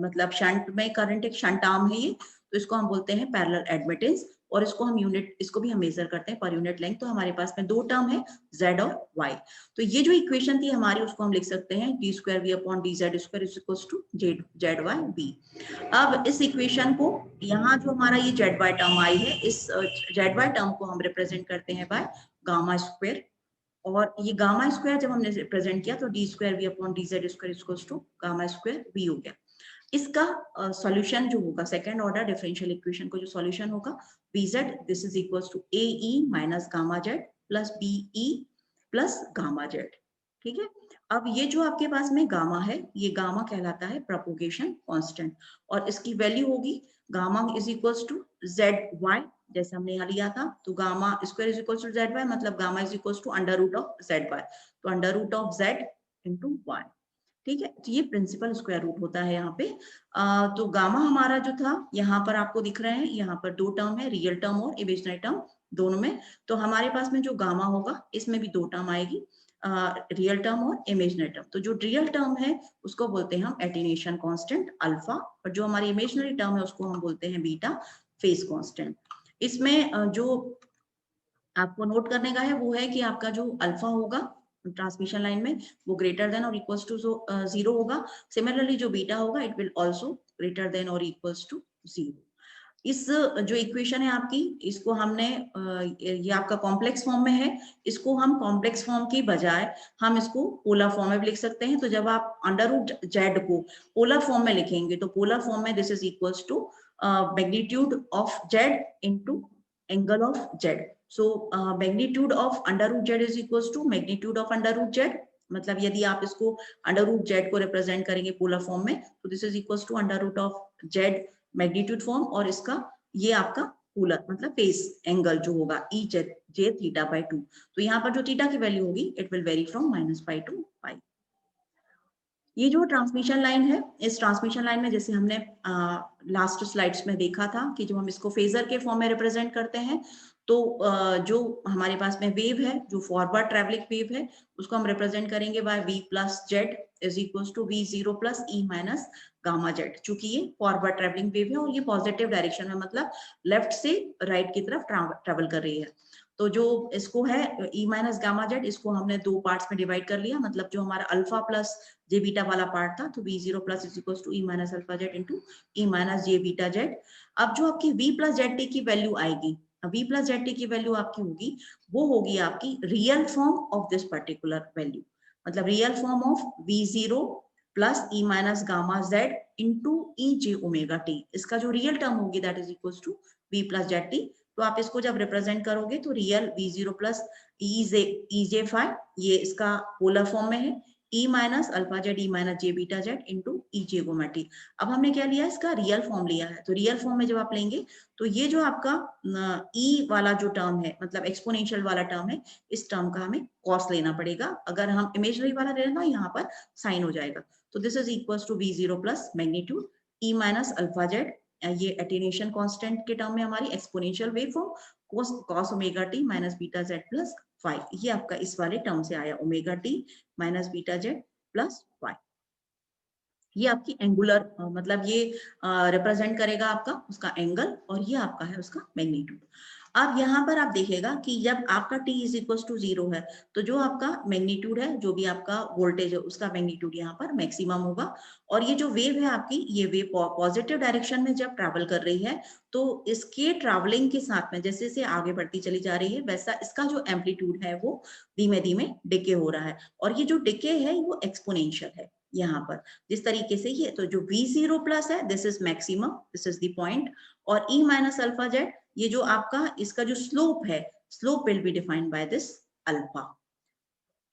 मतलब शंट में करंट एक शंट आर्म है ये, तो इसको हम बोलते हैं पैरेलल एडमिटेंस, और इसको हम यूनिट, इसको भी हम मेजर करते हैं पर यूनिट लेंथ। तो हमारे पास में दो टर्म है z और y। तो ये जो इक्वेशन थी हमारी उसको हम लिख सकते हैं D square V upon D Z square is equals to Z Y B. अब इस इक्वेशन को यहाँ जो हमारा ये जेड वाई टर्म आई है, इस जेड वाई टर्म को हम रिप्रेजेंट करते हैं बाय गामा स्क्वायर, और ये गामा स्क्वायर जब हमने प्रेजेंट किया तो D square V upon D Z square equals to gamma square V हो गया। इसका सॉल्यूशन जो होगा सेकंड ऑर्डर डिफरेंशियल इक्वेशन को जो सॉल्यूशन होगा Vz this is equals to AE minus gamma Z plus BE plus gamma Z. ठीक है, अब ये जो आपके पास में गामा है ये गामा कहलाता है प्रोपोगेशन कांस्टेंट, और इसकी वैल्यू होगी gamma is equals to ZY जैसे हमने यहाँ लिया था, तो gamma square is equal to Z Y, मतलब gamma is equal to under root of Z Y, तो under root of Z into Y. ठीक है, तो ये प्रिंसिपल स्क्वायर रूट होता है यहाँ पे। तो गामा हमारा जो था यहाँ पर आपको दिख रहे हैं, यहाँ पर दो टर्म है, रियल टर्म और इमेजिनरी टर्म दोनों में। तो हमारे पास में जो गामा होगा इसमें भी दो टर्म आएगी, रियल टर्म और इमेजिनरी टर्म। तो जो रियल टर्म है उसको बोलते हैं हम एटीन्यूएशन कांस्टेंट अल्फा, और जो हमारी इमेजिनरी टर्म है उसको हम बोलते हैं बीटा फेज कांस्टेंट। इसमें जो आपको नोट करने का है वो है कि आपका जो अल्फा होगा ट्रांसमिशन लाइन में वो ग्रेटर देन और इक्वल्स टू 0 होगा। सिमिलरली जो बीटा होगा it will also greater than और इक्वल्स टू 0। इस जो इक्वेशन है आपकी, इसको हमने ये आपका कॉम्प्लेक्स फॉर्म में है, इसको हम कॉम्प्लेक्स फॉर्म की बजाय हम इसको पोलर फॉर्म में भी लिख सकते हैं। तो जब आप अंडर रूट जेड को पोलर फॉर्म में लिखेंगे तो पोलर फॉर्म में this is equals to magnitude of Z into angle of Z. So magnitude of under root Z is equals to magnitude of under root Z, मतलब यदि आप इसको under root Z को represent करेंगे polar form में तो this is equals to under root of Z magnitude form, और इसका ये आपका पोलर मतलब फेस एंगल जो होगा ई जे थीटा बाय 2। तो यहाँ पर जो थीटा की वैल्यू होगी it will vary from -pi to pi. ये जो ट्रांसमिशन लाइन है, इस ट्रांसमिशन लाइन में जैसे हमने लास्ट स्लाइड्स में देखा था कि जब हम इसको फेजर के फॉर्म में रिप्रेजेंट करते हैं तो जो हमारे पास में वेव है, जो फॉरवर्ड ट्रेवलिंग वेव है, उसको हम रिप्रेजेंट करेंगे by v plus Z is equals to v0 plus E minus gamma Z. चूंकि ये फॉरवर्ड ट्रेवलिंग वेव है और ये पॉजिटिव डायरेक्शन में मतलब लेफ्ट से राइट की तरफ ट्रेवल कर रही है। तो जो इसको है ई माइनस गामा जेड, इसको हमने दो पार्ट्स में डिवाइड कर लिया, मतलब जो हमारा अल्फा प्लस जे बीटा वाला पार्ट था तो v0 plus is equals to E minus alpha Z into E minus J beta Z. अब जो आपकी v प्लस जेड टी की वैल्यू आएगी, v प्लस जेड टी की वैल्यू आपकी होगी, वो होगी आपकी real form of this particular value, मतलब real form of v0 plus E minus gamma Z into E J omega T. इसका जो रियल टर्म होगी that is equals to v plus Z T. तो आप इसको जब रिप्रेजेंट करोगे तो real v0 plus E J five, ये इसका पोलर फॉर्म में है, E minus alpha Z E minus J beta Z into E J gamma T. अब हमने क्या लिया, इसका रियल फॉर्म लिया है। तो रियल फॉर्म में जब आप लेंगे तो ये जो आपका ई वाला जो टर्म है, मतलब एक्सपोनेंशियल वाला टर्म है, इस टर्म का हमें कॉस लेना पड़ेगा। अगर हम इमेजनरी वाला ले लेना यहाँ पर साइन हो जाएगा। तो this is equals to v0 plus magnitude E minus alpha Z, ये एटीन्यूएशन कांस्टेंट के टर्म में हमारी exponential wave form cos omega T minus beta Z plus 5, ये आपका इस वाले टर्म से आया omega T minus beta Z plus 5। ये आपकी एंगुलर मतलब ये रिप्रेजेंट करेगा आपका उसका एंगल, और ये आपका है उसका मैग्नीट्यूड। अब यहाँ पर आप देखिएगा कि जब आपका t इज इक्वल टू 0 है तो जो आपका मैग्नीट्यूड है, जो भी आपका वोल्टेज है, उसका मैग्नीट्यूड यहाँ पर मैक्सिमम होगा। और ये जो वेव है आपकी, ये वेव पॉजिटिव डायरेक्शन में जब ट्रैवल कर रही है तो इसके ट्रैवलिंग के साथ में जैसे जैसे आगे बढ़ती चली जा रही है वैसा इसका जो एम्पलीट्यूड है वो धीमे धीमे डिके हो रहा है। और ये जो डिके है वो एक्सपोनेंशियल है यहाँ पर, जिस तरीके से ये, तो जो v0 प्लस है this is maximum, this is the point, और e माइनस अल्फा जेड ये जो आपका इसका जो स्लोप है, slope will be defined by this alpha.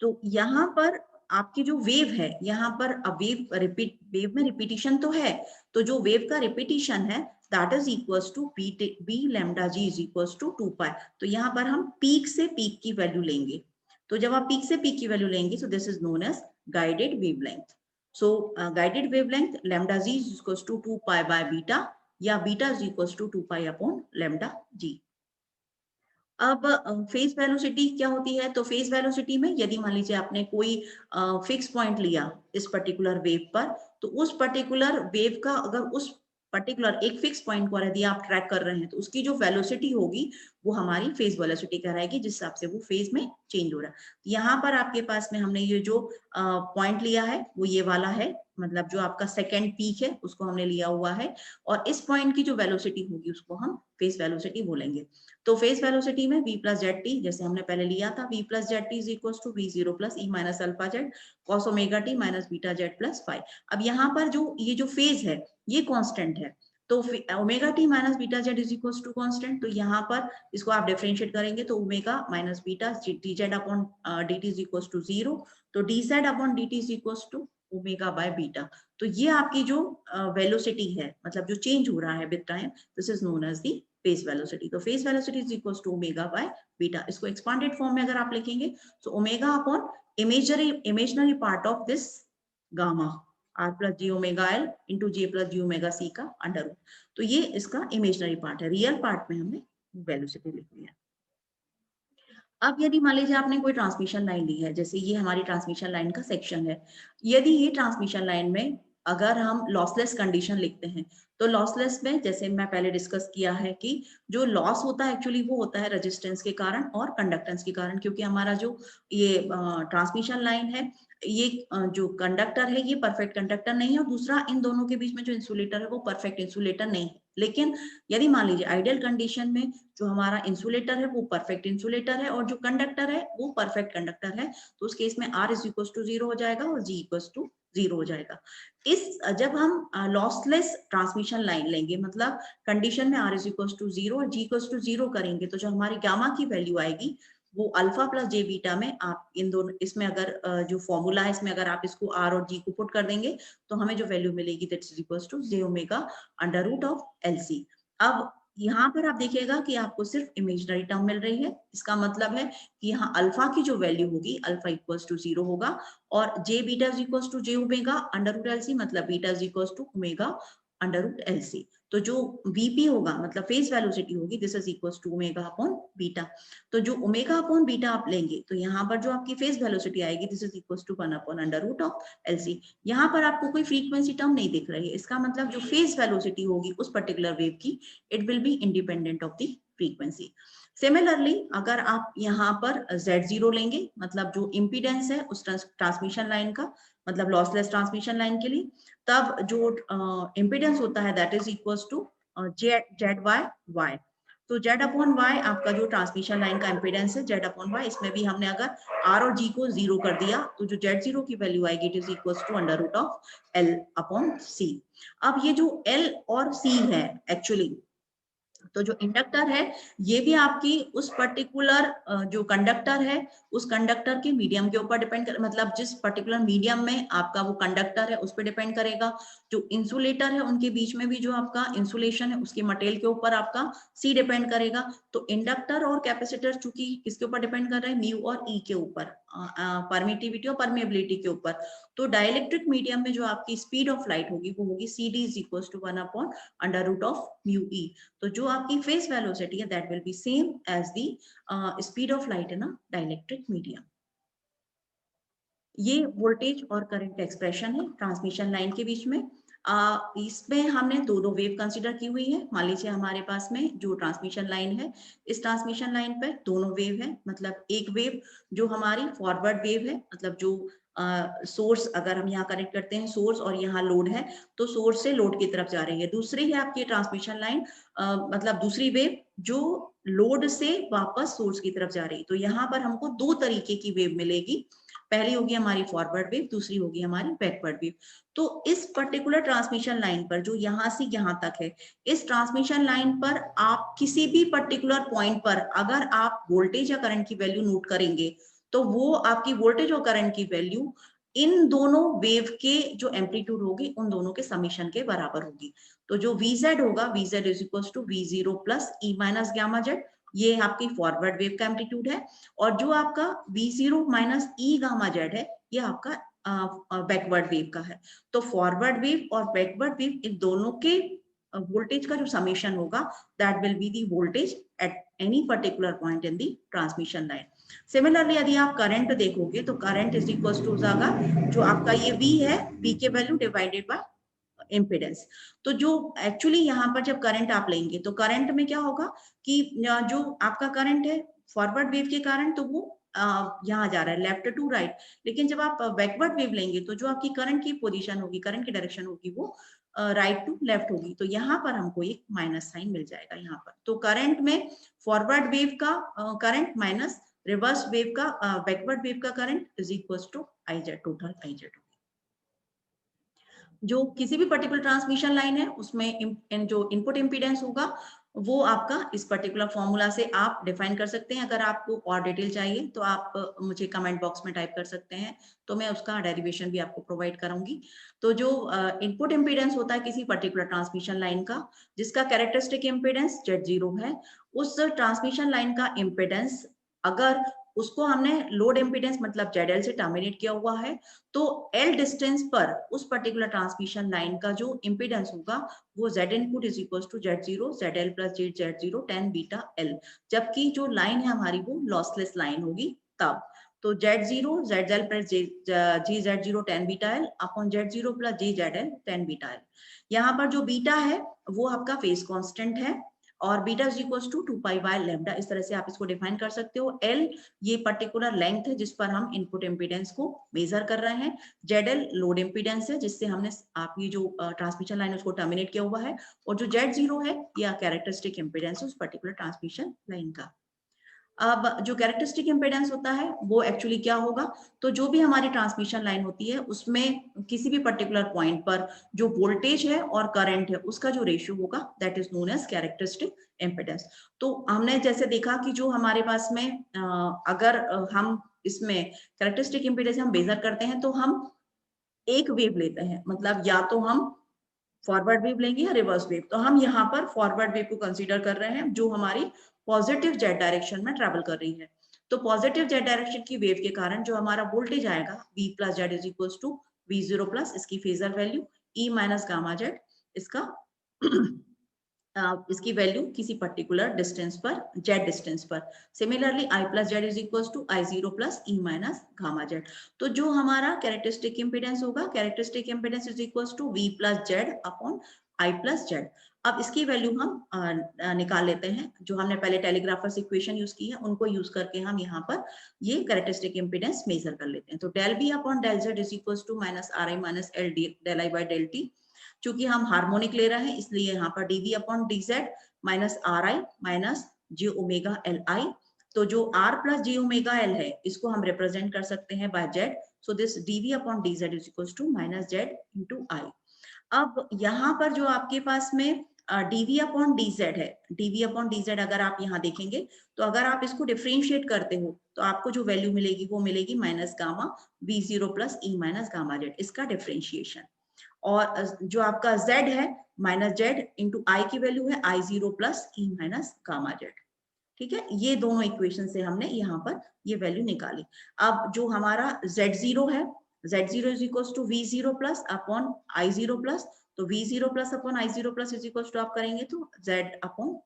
तो यहाँ पर आपकी जो वेव है, यहाँ पर वेव में रिपीटिशन तो है, तो जो वेव का रिपीटिशन है that is equals to B lambda G is equals to 2 pi. तो यहाँ पर हम पीक से पीक की वैल्यू लेंगे। तो जब आप पीक से पीक की वैल्यू लेंगे तो this is known as guided wavelength. So guided wavelength lambda G is equals to 2 pi by beta, या beta is equals to 2 pi upon lambda G. अब फेज वेलोसिटी क्या होती है, तो फेज वेलोसिटी में यदि मान लीजिए आपने कोई फिक्स पॉइंट लिया इस पर्टिकुलर वेव पर, तो उस पर्टिकुलर वेव का अगर उस पर्टिकुलर एक फिक्स पॉइंट को यदि आप ट्रैक कर रहे हैं तो उसकी जो वेलोसिटी होगी वो हमारी फेज वेलोसिटी कहलाएगी, जिस हिसाब से वो फेज में चेंज हो रहा है। यहाँ पर आपके पास में हमने ये जो पॉइंट लिया है वो ये वाला है, मतलब जो आपका सेकेंड पीक है उसको हमने लिया हुआ है, और इस पॉइंट की जो वेलोसिटी होगी उसको हम फेज वेलोसिटी बोलेंगे। तो फेज वेलोसिटी में v प्लस जेड टी जैसे हमने पहले लिया था, v plus Z T is equal to v0 plus E minus alpha Z cos omega T minus beta Z plus 5। अब यहाँ पर जो ये जो फेज है ये कांस्टेंट है, तो omega T minus beta Z is equal to constant. तो यहाँ पर इसको आप डिफरेंशिएट करेंगे तो omega minus beta D Z upon D T is equal to 0, तो D Z upon D T is equal to omega by beta. तो ये आपकी जो वेलोसिटी है, मतलब जो चेंज हो रहा है with time, this is known as the phase velocity. तो phase velocity is equal to omega by beta. इसको एक्सपांडेड फॉर्म में अगर आप लिखेंगे तो omega upon imaginary part of this gamma r plus G omega L into J plus G omega C का under root. तो ये इसका इमेजनरी पार्ट है, रियल पार्ट में हमने वेलोसिटी लिख लिया। अब यदि मान लीजिए आपने कोई ट्रांसमिशन लाइन ली है, जैसे ये हमारी ट्रांसमिशन लाइन का सेक्शन है, यदि ये ट्रांसमिशन लाइन में अगर हम लॉसलेस कंडीशन लिखते हैं, तो लॉसलेस में जैसे मैं पहले डिस्कस किया है कि जो लॉस होता है एक्चुअली वो होता है रेजिस्टेंस के कारण और कंडक्टेंस के कारण, क्योंकि हमारा जो ये ट्रांसमिशन लाइन है, ये जो कंडक्टर है ये परफेक्ट कंडक्टर नहीं है, और दूसरा इन दोनों के बीच में जो इंसुलेटर है वो परफेक्ट इंसुलेटर नहीं है। लेकिन यदि मान लीजिए आइडियल कंडीशन में जो हमारा इंसुलेटर है वो परफेक्ट इंसुलेटर है और जो कंडक्टर है वो परफेक्ट कंडक्टर है, तो उस केस में R इज इक्वल टू 0 हो जाएगा और G इक्वल टू 0 हो जाएगा। इस जब हम लॉसलेस ट्रांसमिशन लाइन लेंगे, मतलब कंडीशन में R इज इक्वल टू 0 और G इक्वल टू 0 करेंगे, तो जो हमारी गामा की वैल्यू आएगी वो अल्फा प्लस जे बीटा में, आप इन दोनों इसमें अगर जो फॉर्मूला है इसमें अगर आप इसको R और G को पुट कर देंगे तो हमें जो वैल्यू मिलेगी that is equal to J omega under root of LC। अब यहाँ पर आप देखिएगा कि आपको सिर्फ इमेजिनरी टर्म मिल रही है, इसका मतलब है कि यहाँ अल्फा की जो वैल्यू होगी अल्फा इक्वल्स टू 0 होगा और J beta is equals to J omega under root LC, मतलब beta is equals to omega under root LC। तो जो VP होगा मतलब फेज वेलोसिटी होगी, this is equals to omega upon beta. तो जो ओमेगा अपॉन बीटा आप लेंगे तो यहाँ पर जो आपकी फेज वेलोसिटी आएगी this is equals to 1 upon under root of LC। यहाँ पर आपको कोई फ्रीक्वेंसी टर्म नहीं दिख रही है, इसका मतलब जो फेज वेलोसिटी होगी उस पर्टिकुलर वेव की, it will be independent of the frequency. Similarly अगर आप यहाँ पर Z0 लेंगे, मतलब जो इम्पीडेंस है उस ट्रांसमिशन लाइन का, मतलब लॉसलेस ट्रांसमिशन लाइन के लिए, तब जो इम्पीडेंस होता है that is equals to Z by Y. तो जेड अपॉन वाई आपका जो ट्रांसमिशन लाइन का इम्पीडेंस है, जेड अपॉन वाई, इसमें भी हमने अगर आर और जी को 0 कर दिया तो जो जेड 0 की वैल्यू आएगी it is equals to under root of L upon C. अब ये जो एल और सी है एक्चुअली, तो जो इंडक्टर है ये भी आपकी उस पर्टिकुलर जो कंडक्टर है उस कंडक्टर के मीडियम के ऊपर डिपेंड कर, मतलब जिस पर्टिकुलर मीडियम में आपका वो कंडक्टर है उस पर डिपेंड करेगा। जो इंसुलेटर है उनके बीच में भी जो आपका इंसुलेशन है उसके मटेरियल के ऊपर आपका सी डिपेंड करेगा। तो इंडक्टर और कैपेसिटर चूंकि किसके ऊपर डिपेंड कर रहे हैं, म्यू और ई के ऊपर, परमिटिविटी और परमेबिलिटी के ऊपर। तो डाइलेक्ट्रिक मीडियम में जो आपकी स्पीड ऑफ लाइट होगी वो होगी C D is equal to 1 upon under root of mu E. तो जो आपकी फेज वेलोसिटी है that will be same as the speed of light in a dielectric medium. ये वोल्टेज और करंट का एक्सप्रेशन है ट्रांसमिशन लाइन के बीच में। इसमें हमने दो वेव कंसीडर की हुई है। मान लीजिए हमारे पास में जो ट्रांसमिशन लाइन है, इस ट्रांसमिशन लाइन पर दोनों वेव है, मतलब एक वेव जो हमारी फॉरवर्ड वेव है, मतलब जो सोर्स अगर हम यहाँ कनेक्ट करते हैं सोर्स और यहाँ लोड है तो सोर्स से लोड की तरफ जा रही है। दूसरी है आपकी ट्रांसमिशन लाइन, मतलब दूसरी वेव जो लोड से वापस सोर्स की तरफ जा रही है। तो यहाँ पर हमको दो तरीके की वेव मिलेगी, पहली होगी हमारी फॉरवर्ड वेव, दूसरी होगी हमारी बैकवर्ड वेव। तो इस पर्टिकुलर ट्रांसमिशन लाइन पर जो यहाँ से यहाँ तक है, इस ट्रांसमिशन लाइन पर आप किसी भी पर्टिकुलर पॉइंट पर अगर आप वोल्टेज या करंट की वैल्यू नोट करेंगे तो वो आपकी वोल्टेज और करंट की वैल्यू इन दोनों वेव के जो एम्पलीट्यूड होगी उन दोनों के समीशन के बराबर होगी। तो जो VZ होगा, VZ is equal to V0 plus E minus gamma Z, ये आपकी फॉरवर्ड वेव का एम्पलीट्यूड है। और जो आपका V0 माइनस ई गामा जेड है ये आपका बैकवर्ड वेव का है। तो फॉरवर्ड वेव और बैकवर्ड वेव इन दोनों के वोल्टेज का जो समीशन होगा that will be the voltage at any particular point in the transmission line. Similarly यदि आप करंट देखोगे तो करंट इज इक्वल टू जाएगा जो आपका ये V है, V के वैल्यू डिवाइडेड बाय इम्पीडेंस। तो जो एक्चुअली यहाँ पर जब करंट आप लेंगे तो करंट में क्या होगा कि जो आपका करंट है फॉरवर्ड वेव के कारण तो वो यहाँ जा रहा है लेफ्ट टू राइट, लेकिन जब आप बैकवर्ड वेव लेंगे तो जो आपकी करंट की पोजीशन होगी, करंट की डायरेक्शन होगी वो राइट टू लेफ्ट होगी। तो यहाँ पर हमको एक माइनस साइन मिल जाएगा यहाँ पर। तो करंट में फॉरवर्ड वेव का करंट माइनस रिवर्स वेव का बैकवर्ड वेव का current is equal to I Z, total I Z. जो किसी भी पर्टिकुलर ट्रांसमिशन लाइन है उसमें जो इनपुट इम्पीडेंस होगा वो आपका इस पर्टिकुलर फॉर्मूला से आप डिफाइन कर सकते हैं। अगर आपको और डिटेल चाहिए तो आप मुझे कमेंट बॉक्स में टाइप कर सकते हैं, तो मैं उसका डेरिवेशन भी आपको प्रोवाइड करूंगी। तो जो इनपुट इम्पीडेंस होता है किसी पर्टिकुलर ट्रांसमिशन लाइन का, जिसका कैरेक्टरिस्टिक इम्पीडेंस Z0 है, उस ट्रांसमिशन लाइन का इम्पीडेंस अगर उसको हमने लोड इम्पीडेंस मतलब ZL से टर्मिनेट किया हुआ है, तो L डिस्टेंस पर उस पर्टिकुलर ट्रांसमिशन लाइन का जो इम्पीडेंस होगा वो Z input is equals to Z0 ZL plus Z0 tan beta L, जबकि जो लाइन है हमारी वो लॉसलेस लाइन होगी तब। तो Z0 ZL plus G Z0 tan beta L upon Z0 plus G ZL tan beta L। यहाँ पर जो बीटा है वो आपका फेज कांस्टेंट है और beta is equals to 2 pi by lambda, इस तरह से आप इसको डिफाइन कर सकते हो। L ये पर्टिकुलर लेंथ है जिस पर हम इनपुट इम्पीडेंस को मेजर कर रहे हैं। ZL लोड इम्पीडेंस है जिससे हमने आपकी जो ट्रांसमिशन लाइन उसको टर्मिनेट किया हुआ है, और जो Z0 है या कैरेक्टरिस्टिक इम्पीडेंस उस पर्टिकुलर ट्रांसमिशन लाइन का। अब जो कैरेक्टरिस्टिक इम्पीडेंस होता है वो एक्चुअली क्या होगा, तो जो भी हमारी ट्रांसमिशन लाइन होती है उसमें किसी भी पर्टिकुलर पॉइंट पर जो वोल्टेज है और करंट है उसका जो रेशियो होगा that is known as characteristic impedance. तो हमने जैसे देखा कि जो हमारे पास में अगर हम इसमें कैरेक्टरिस्टिक इम्पीडेंस हम मेजर करते हैं तो हम एक वेव लेते हैं, मतलब या तो हम फॉरवर्ड वेव लेंगे या रिवर्स वेव। तो हम यहाँ पर फॉरवर्ड वेव को कंसीडर कर रहे हैं जो हमारी पॉजिटिव जेड डायरेक्शन में ट्रेवल कर रही है। तो पॉजिटिव जेड डायरेक्शन की वेव के कारण जो हमारा वोल्टेज आएगा V plus Z is equals to V0 plus इसकी phasor value E minus gamma Z, इसका इसकी वैल्यू किसी पर्टिकुलर डिस्टेंस पर जेड डिस्टेंस पर। Similarly I plus Z is equals to I0 plus E minus gamma Z. तो जो हमारा characteristic impedance होगा, characteristic impedance is equals to V plus Z upon I plus Z. अब इसकी value हम निकाल लेते हैं, जो हमने पहले टेलीग्राफर्स इक्वेशन यूज की है उनको यूज करके हम यहाँ पर ये कैरेक्टरिस्टिक इम्पीडेंस मेजर कर लेते हैं। तो del B upon del Z is equals to minus R I minus L D del I by del T. चूंकि हम हार्मोनिक ले रहे हैं इसलिए यहाँ पर dv upon dz minus R I minus G omega L I. तो जो r plus G omega L है इसको हम रिप्रेजेंट कर सकते हैं by z। So this dv upon dz is equals to minus z into I. अब यहाँ पर जो आपके पास में dv अपॉन dz है, dv अपॉन dz अगर आप यहाँ देखेंगे तो अगर आप इसको डिफरेंशिएट करते हो तो आपको जो वैल्यू मिलेगी वो मिलेगी minus gamma v0 plus e minus gamma Z, इसका डिफरेंशिएशन। और जो आपका z है माइनस जेड इंटू आई की वैल्यू है I0 plus E minus gamma Z. ठीक है, ये दोनों इक्वेशन से हमने यहाँ पर ये वैल्यू निकाली। अब जो हमारा Z0 है, Z0 is equal to V0 plus upon I0 plus. तो V0 plus upon I0 plus is equal to आप करेंगे तो Z अपॉन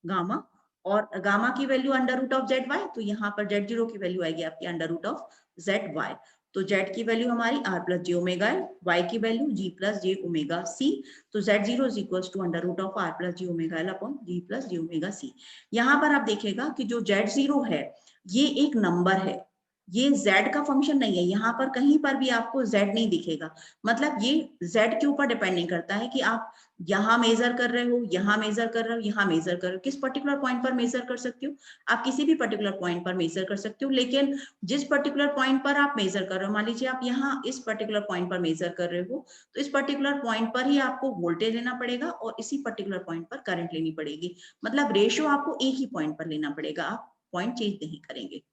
गामा, और गामा की value under root of Z Y, तो यहाँ पर Z0 की वैल्यू आएगी आपकी under root of Z Y. तो Z की वैल्यू हमारी r plus J omega L, Y की value g plus J omega C. तो Z0 is equal to under root of r plus J omega L upon g plus J omega C. यहाँ पर आप देखिएगा कि जो Z0 है ये एक नंबर है, ये Z का फंक्शन नहीं है। यहाँ पर कहीं पर भी आपको Z नहीं दिखेगा, मतलब ये Z के ऊपर डिपेंड नहीं करता है कि आप यहाँ मेजर कर रहे हो, यहाँ मेजर कर रहे हो, यहाँ मेजर कर रहे हो। किस पर्टिकुलर पॉइंट पर मेजर कर सकते हो, आप किसी भी पर्टिकुलर पॉइंट पर मेजर कर सकते हो, लेकिन जिस पर्टिकुलर पॉइंट पर आप मेजर कर रहे हो, मान लीजिए आप यहाँ इस पर्टिकुलर पॉइंट पर मेजर कर रहे हो, तो इस पर्टिकुलर पॉइंट पर ही आपको वोल्टेज लेना पड़ेगा और इसी पर्टिकुलर पॉइंट पर करंट लेनी पड़ेगी। मतलब रेशियो आपको एक ही पॉइंट पर लेना पड़ेगा, आप पॉइंट चेंज नहीं करेंगे।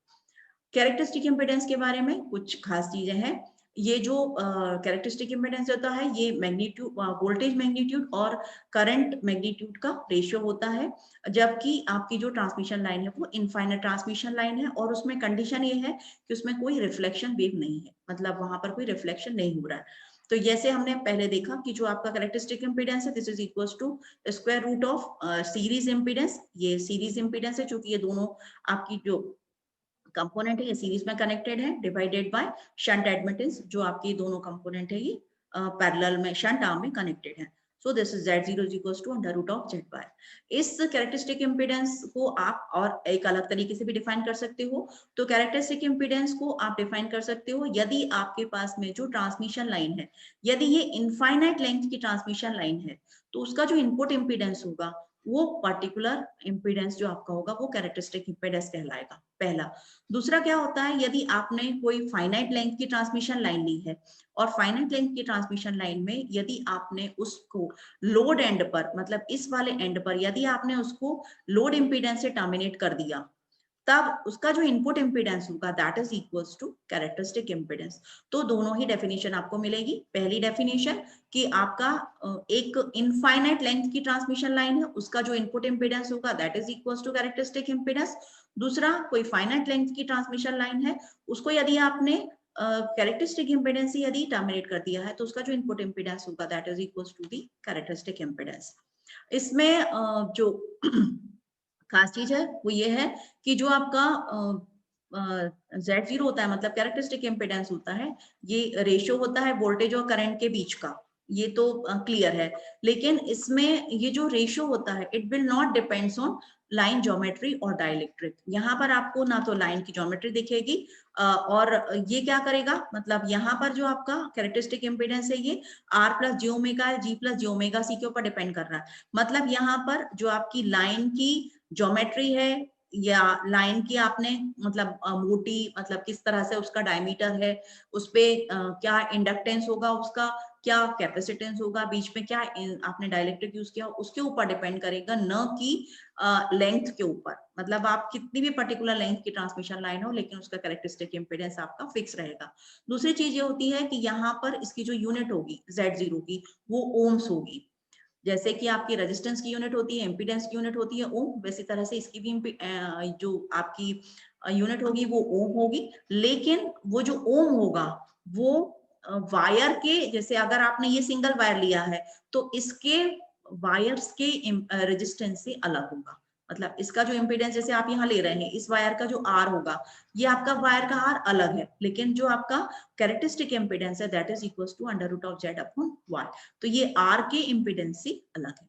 कैरेक्टरिस्टिक इम्पीडेंस के बारे में कुछ खास चीजें हैं। ये जो कैरेक्टरिस्टिक इम्पीडेंस होता है ये मैग्नीट्यूड, वोल्टेज मैग्नीट्यूड और करंट मैग्नीट्यूड का रेशियो होता है। जबकि आपकी जो ट्रांसमिशन लाइन है वो इनफाइनाइट ट्रांसमिशन लाइन है और उसमें कंडीशन ये है कि उसमें कोई रिफ्लेक्शन वेव नहीं है, मतलब वहां पर कोई रिफ्लेक्शन नहीं हो रहा है। तो जैसे हमने पहले देखा कि जो आपका कैरेक्टरिस्टिक इम्पीडेंस है this is equals to square root of series impedance. ये सीरीज इम्पीडेंस है क्योंकि ये दोनों आपकी जो कंपोनेंट है ये सीरीज में कनेक्टेड है, डिवाइडेड बाय शंट एडमिटेंस, जो आपकी दोनों कंपोनेंट है ये पैरेलल में शंट आर्म में कनेक्टेड है। So this is Z0 is equals to under root of Z by. इस कैरेक्टरिस्टिक इम्पीडेंस को आप और एक अलग तरीके से भी डिफाइन कर सकते हो। तो कैरेक्टरिस्टिक इम्पीडेंस को आप डिफाइन कर सकते हो यदि आपके पास में जो ट्रांसमिशन लाइन है, यदि ये इनफाइनाइट लेंथ की ट्रांसमिशन लाइन है तो उसका जो इनपुट इम्पीडेंस होगा वो पर्टिकुलर इम्पीडेंस जो आपका होगा वो कैरेक्टरिस्टिक इम्पीडेंस कहलाएगा, पहला। दूसरा क्या होता है, यदि आपने कोई फाइनाइट लेंथ की ट्रांसमिशन लाइन ली है और फाइनाइट लेंथ की ट्रांसमिशन लाइन में यदि आपने उसको लोड एंड पर, मतलब इस वाले एंड पर यदि आपने उसको लोड इम्पीडेंस से टर्मिनेट कर दिया, तब उसका जो इनपुट इम्पीडेंस होगा that is equals to characteristic impedance. तो दोनों ही डेफिनेशन आपको मिलेगी। पहली डेफिनेशन कि आपका एक इनफाइनाइट लेंथ की ट्रांसमिशन लाइन है, उसका जो इनपुट इम्पीडेंस होगा that is equals to characteristic impedance. दूसरा, कोई फाइनाइट लेंथ की ट्रांसमिशन लाइन है, उसको यदि आपने कैरेक्टरिस्टिक इम्पीडेंस से यदि टर्मिनेट कर दिया है तो उसका जो इनपुट इम्पीडेंस होगा that is equals to the characteristic impedance. इसमें जो खास चीज है वो ये है कि जो आपका Z0 होता है, मतलब कैरेक्टरिस्टिक इम्पीडेंस होता है, ये रेशियो होता है वोल्टेज और करंट के बीच का, ये तो क्लियर है। लेकिन इसमें ये जो रेशियो होता है it will not depends on line geometry और डाइलेक्ट्रिक। यहाँ पर आपको ना तो लाइन की ज्योमेट्री दिखेगी और ये क्या करेगा, मतलब यहाँ पर जो आपका कैरेक्टरिस्टिक इम्पीडेंस है ये R plus J omega G plus J omega C के ऊपर डिपेंड कर रहा है। मतलब यहाँ पर जो आपकी लाइन की ज्योमेट्री है या लाइन की आपने मतलब मोटी, मतलब किस तरह से उसका डायमीटर है, उस पे क्या इंडक्टेंस होगा, उसका क्या कैपेसिटेंस होगा, बीच में क्या आपने डाइलेक्ट्रिक यूज किया, उसके ऊपर डिपेंड करेगा, न कि लेंथ के ऊपर। मतलब आप कितनी भी पर्टिकुलर लेंथ की ट्रांसमिशन लाइन हो लेकिन उसका कैरेक्टरिस्टिक इम्पीडेंस आपका फिक्स रहेगा। दूसरी चीज ये होती है कि यहाँ पर इसकी जो यूनिट होगी Z0 की वो ओम्स होगी। जैसे कि आपकी रेजिस्टेंस की यूनिट होती है, इम्पीडेंस की यूनिट होती है ओम, वैसी तरह से इसकी भी जो आपकी यूनिट होगी वो ओम होगी। लेकिन वो जो ओम होगा वो वायर के, जैसे अगर आपने ये सिंगल वायर लिया है तो इसके वायर्स के रेजिस्टेंस से अलग होगा। मतलब इसका जो इम्पीडेंस जैसे आप यहाँ ले रहे हैं, इस वायर का जो आर होगा, ये आपका वायर का आर अलग है, लेकिन जो आपका कैरेक्टरिस्टिक इम्पीडेंस है that is equal to under root of Z upon Y. तो ये आर के इम्पीडेंस से अलग है।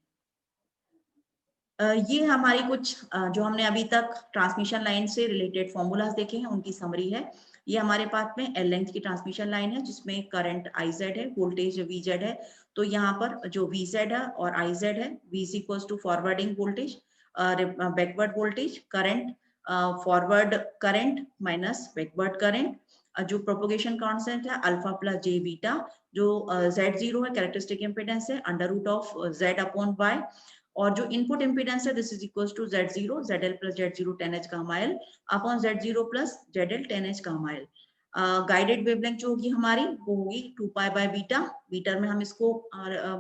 ये हमारी कुछ जो हमने अभी तक ट्रांसमिशन लाइन से रिलेटेड फॉर्मूलाज देखे हैं उनकी समरी है। ये हमारे पास में एल लेंथ की ट्रांसमिशन लाइन है जिसमें करंट IZ है, वोल्टेज VZ है। तो यहाँ पर जो VZ है और IZ है, V is equals to forwarding voltage, backward voltage, current, forward current minus backward current, जो प्रोपोगेशन कांस्टेंट है अल्फा प्लस जे बीटा, जो Z0 है कैरेक्टरिस्टिक इम्पीडेंस है under root of Z upon Y, और जो इनपुट इम्पीडेंस है this is equal to Z0 ZL plus Z0 10H gamma L upon Z0 plus ZL 10H gamma L। Guided wavelength जो होगी हमारी वो होगी 2 पाई बाय बीटा, मीटर में हम इसको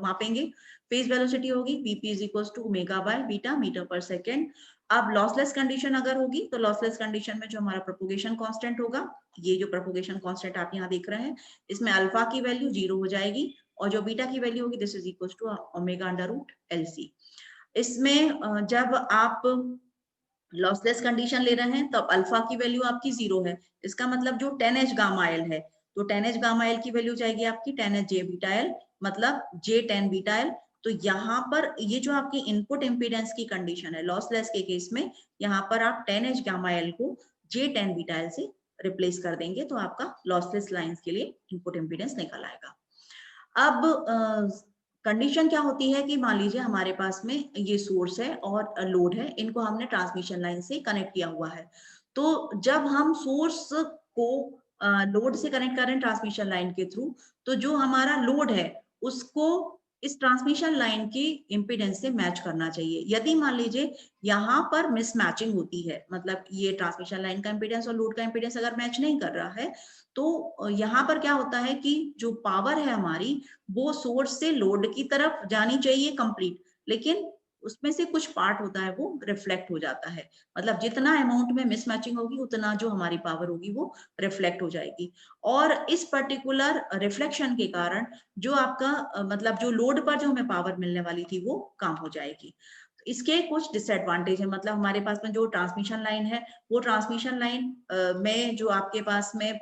मापेंगे। फेज वेलोसिटी होगी Vp is equal to omega by beta meter पर सेकेंड। अब लॉसलेस कंडीशन अगर होगी तो लॉसलेस कंडीशन में जो हमारा प्रोपोगेशन कांस्टेंट होगा, ये जो प्रोपोगेशन कांस्टेंट आप यहाँ देख रहे हैं, इसमें अल्फा की वैल्यू 0 हो जाएगी और जो बीटा की वैल्यू होगी this is equal to omega under root LC। इसमें जब आप लॉसलेस कंडीशन ले रहे हैं तब अल्फा की वैल्यू आपकी 0 है। इसका मतलब जो 10H गामा L है, तो 10H गामा L की वैल्यू जाएगी आपकी 10H जे बीटा L, मतलब J10 बीटा L। तो यहाँ पर ये जो आपकी इनपुट इम्पीडेंस की कंडीशन है लॉसलेस के केस में, यहाँ पर आप 10H गामा L को J10 बीटा L से रिप्लेस कर देंगे तो आपका लॉसलेस लाइंस के लिए इनपुट इम्पीडेंस निकल आएगा। अब कंडीशन क्या होती है कि मान लीजिए हमारे पास में ये सोर्स है और लोड है, इनको हमने ट्रांसमिशन लाइन से कनेक्ट किया हुआ है। तो जब हम सोर्स को लोड से कनेक्ट कर रहे हैं ट्रांसमिशन लाइन के थ्रू, तो जो हमारा लोड है उसको इस ट्रांसमिशन लाइन की इम्पीडेंस से मैच करना चाहिए। यदि मान लीजिए यहाँ पर मिसमैचिंग होती है, मतलब ये ट्रांसमिशन लाइन का इम्पीडेंस और लोड का इम्पीडेंस अगर मैच नहीं कर रहा है, तो यहाँ पर क्या होता है कि जो पावर है हमारी वो सोर्स से लोड की तरफ जानी चाहिए कंप्लीट, लेकिन उसमें से कुछ पार्ट होता है वो रिफ्लेक्ट हो जाता है। मतलब जितना अमाउंट में मिसमैचिंग होगी उतना जो हमारी पावर होगी वो रिफ्लेक्ट हो जाएगी, और इस पर्टिकुलर रिफ्लेक्शन के कारण जो आपका मतलब जो लोड पर जो हमें पावर मिलने वाली थी वो कम हो जाएगी। इसके कुछ डिसएडवांटेज है, मतलब हमारे पास में जो ट्रांसमिशन लाइन है वो ट्रांसमिशन लाइन में जो आपके पास में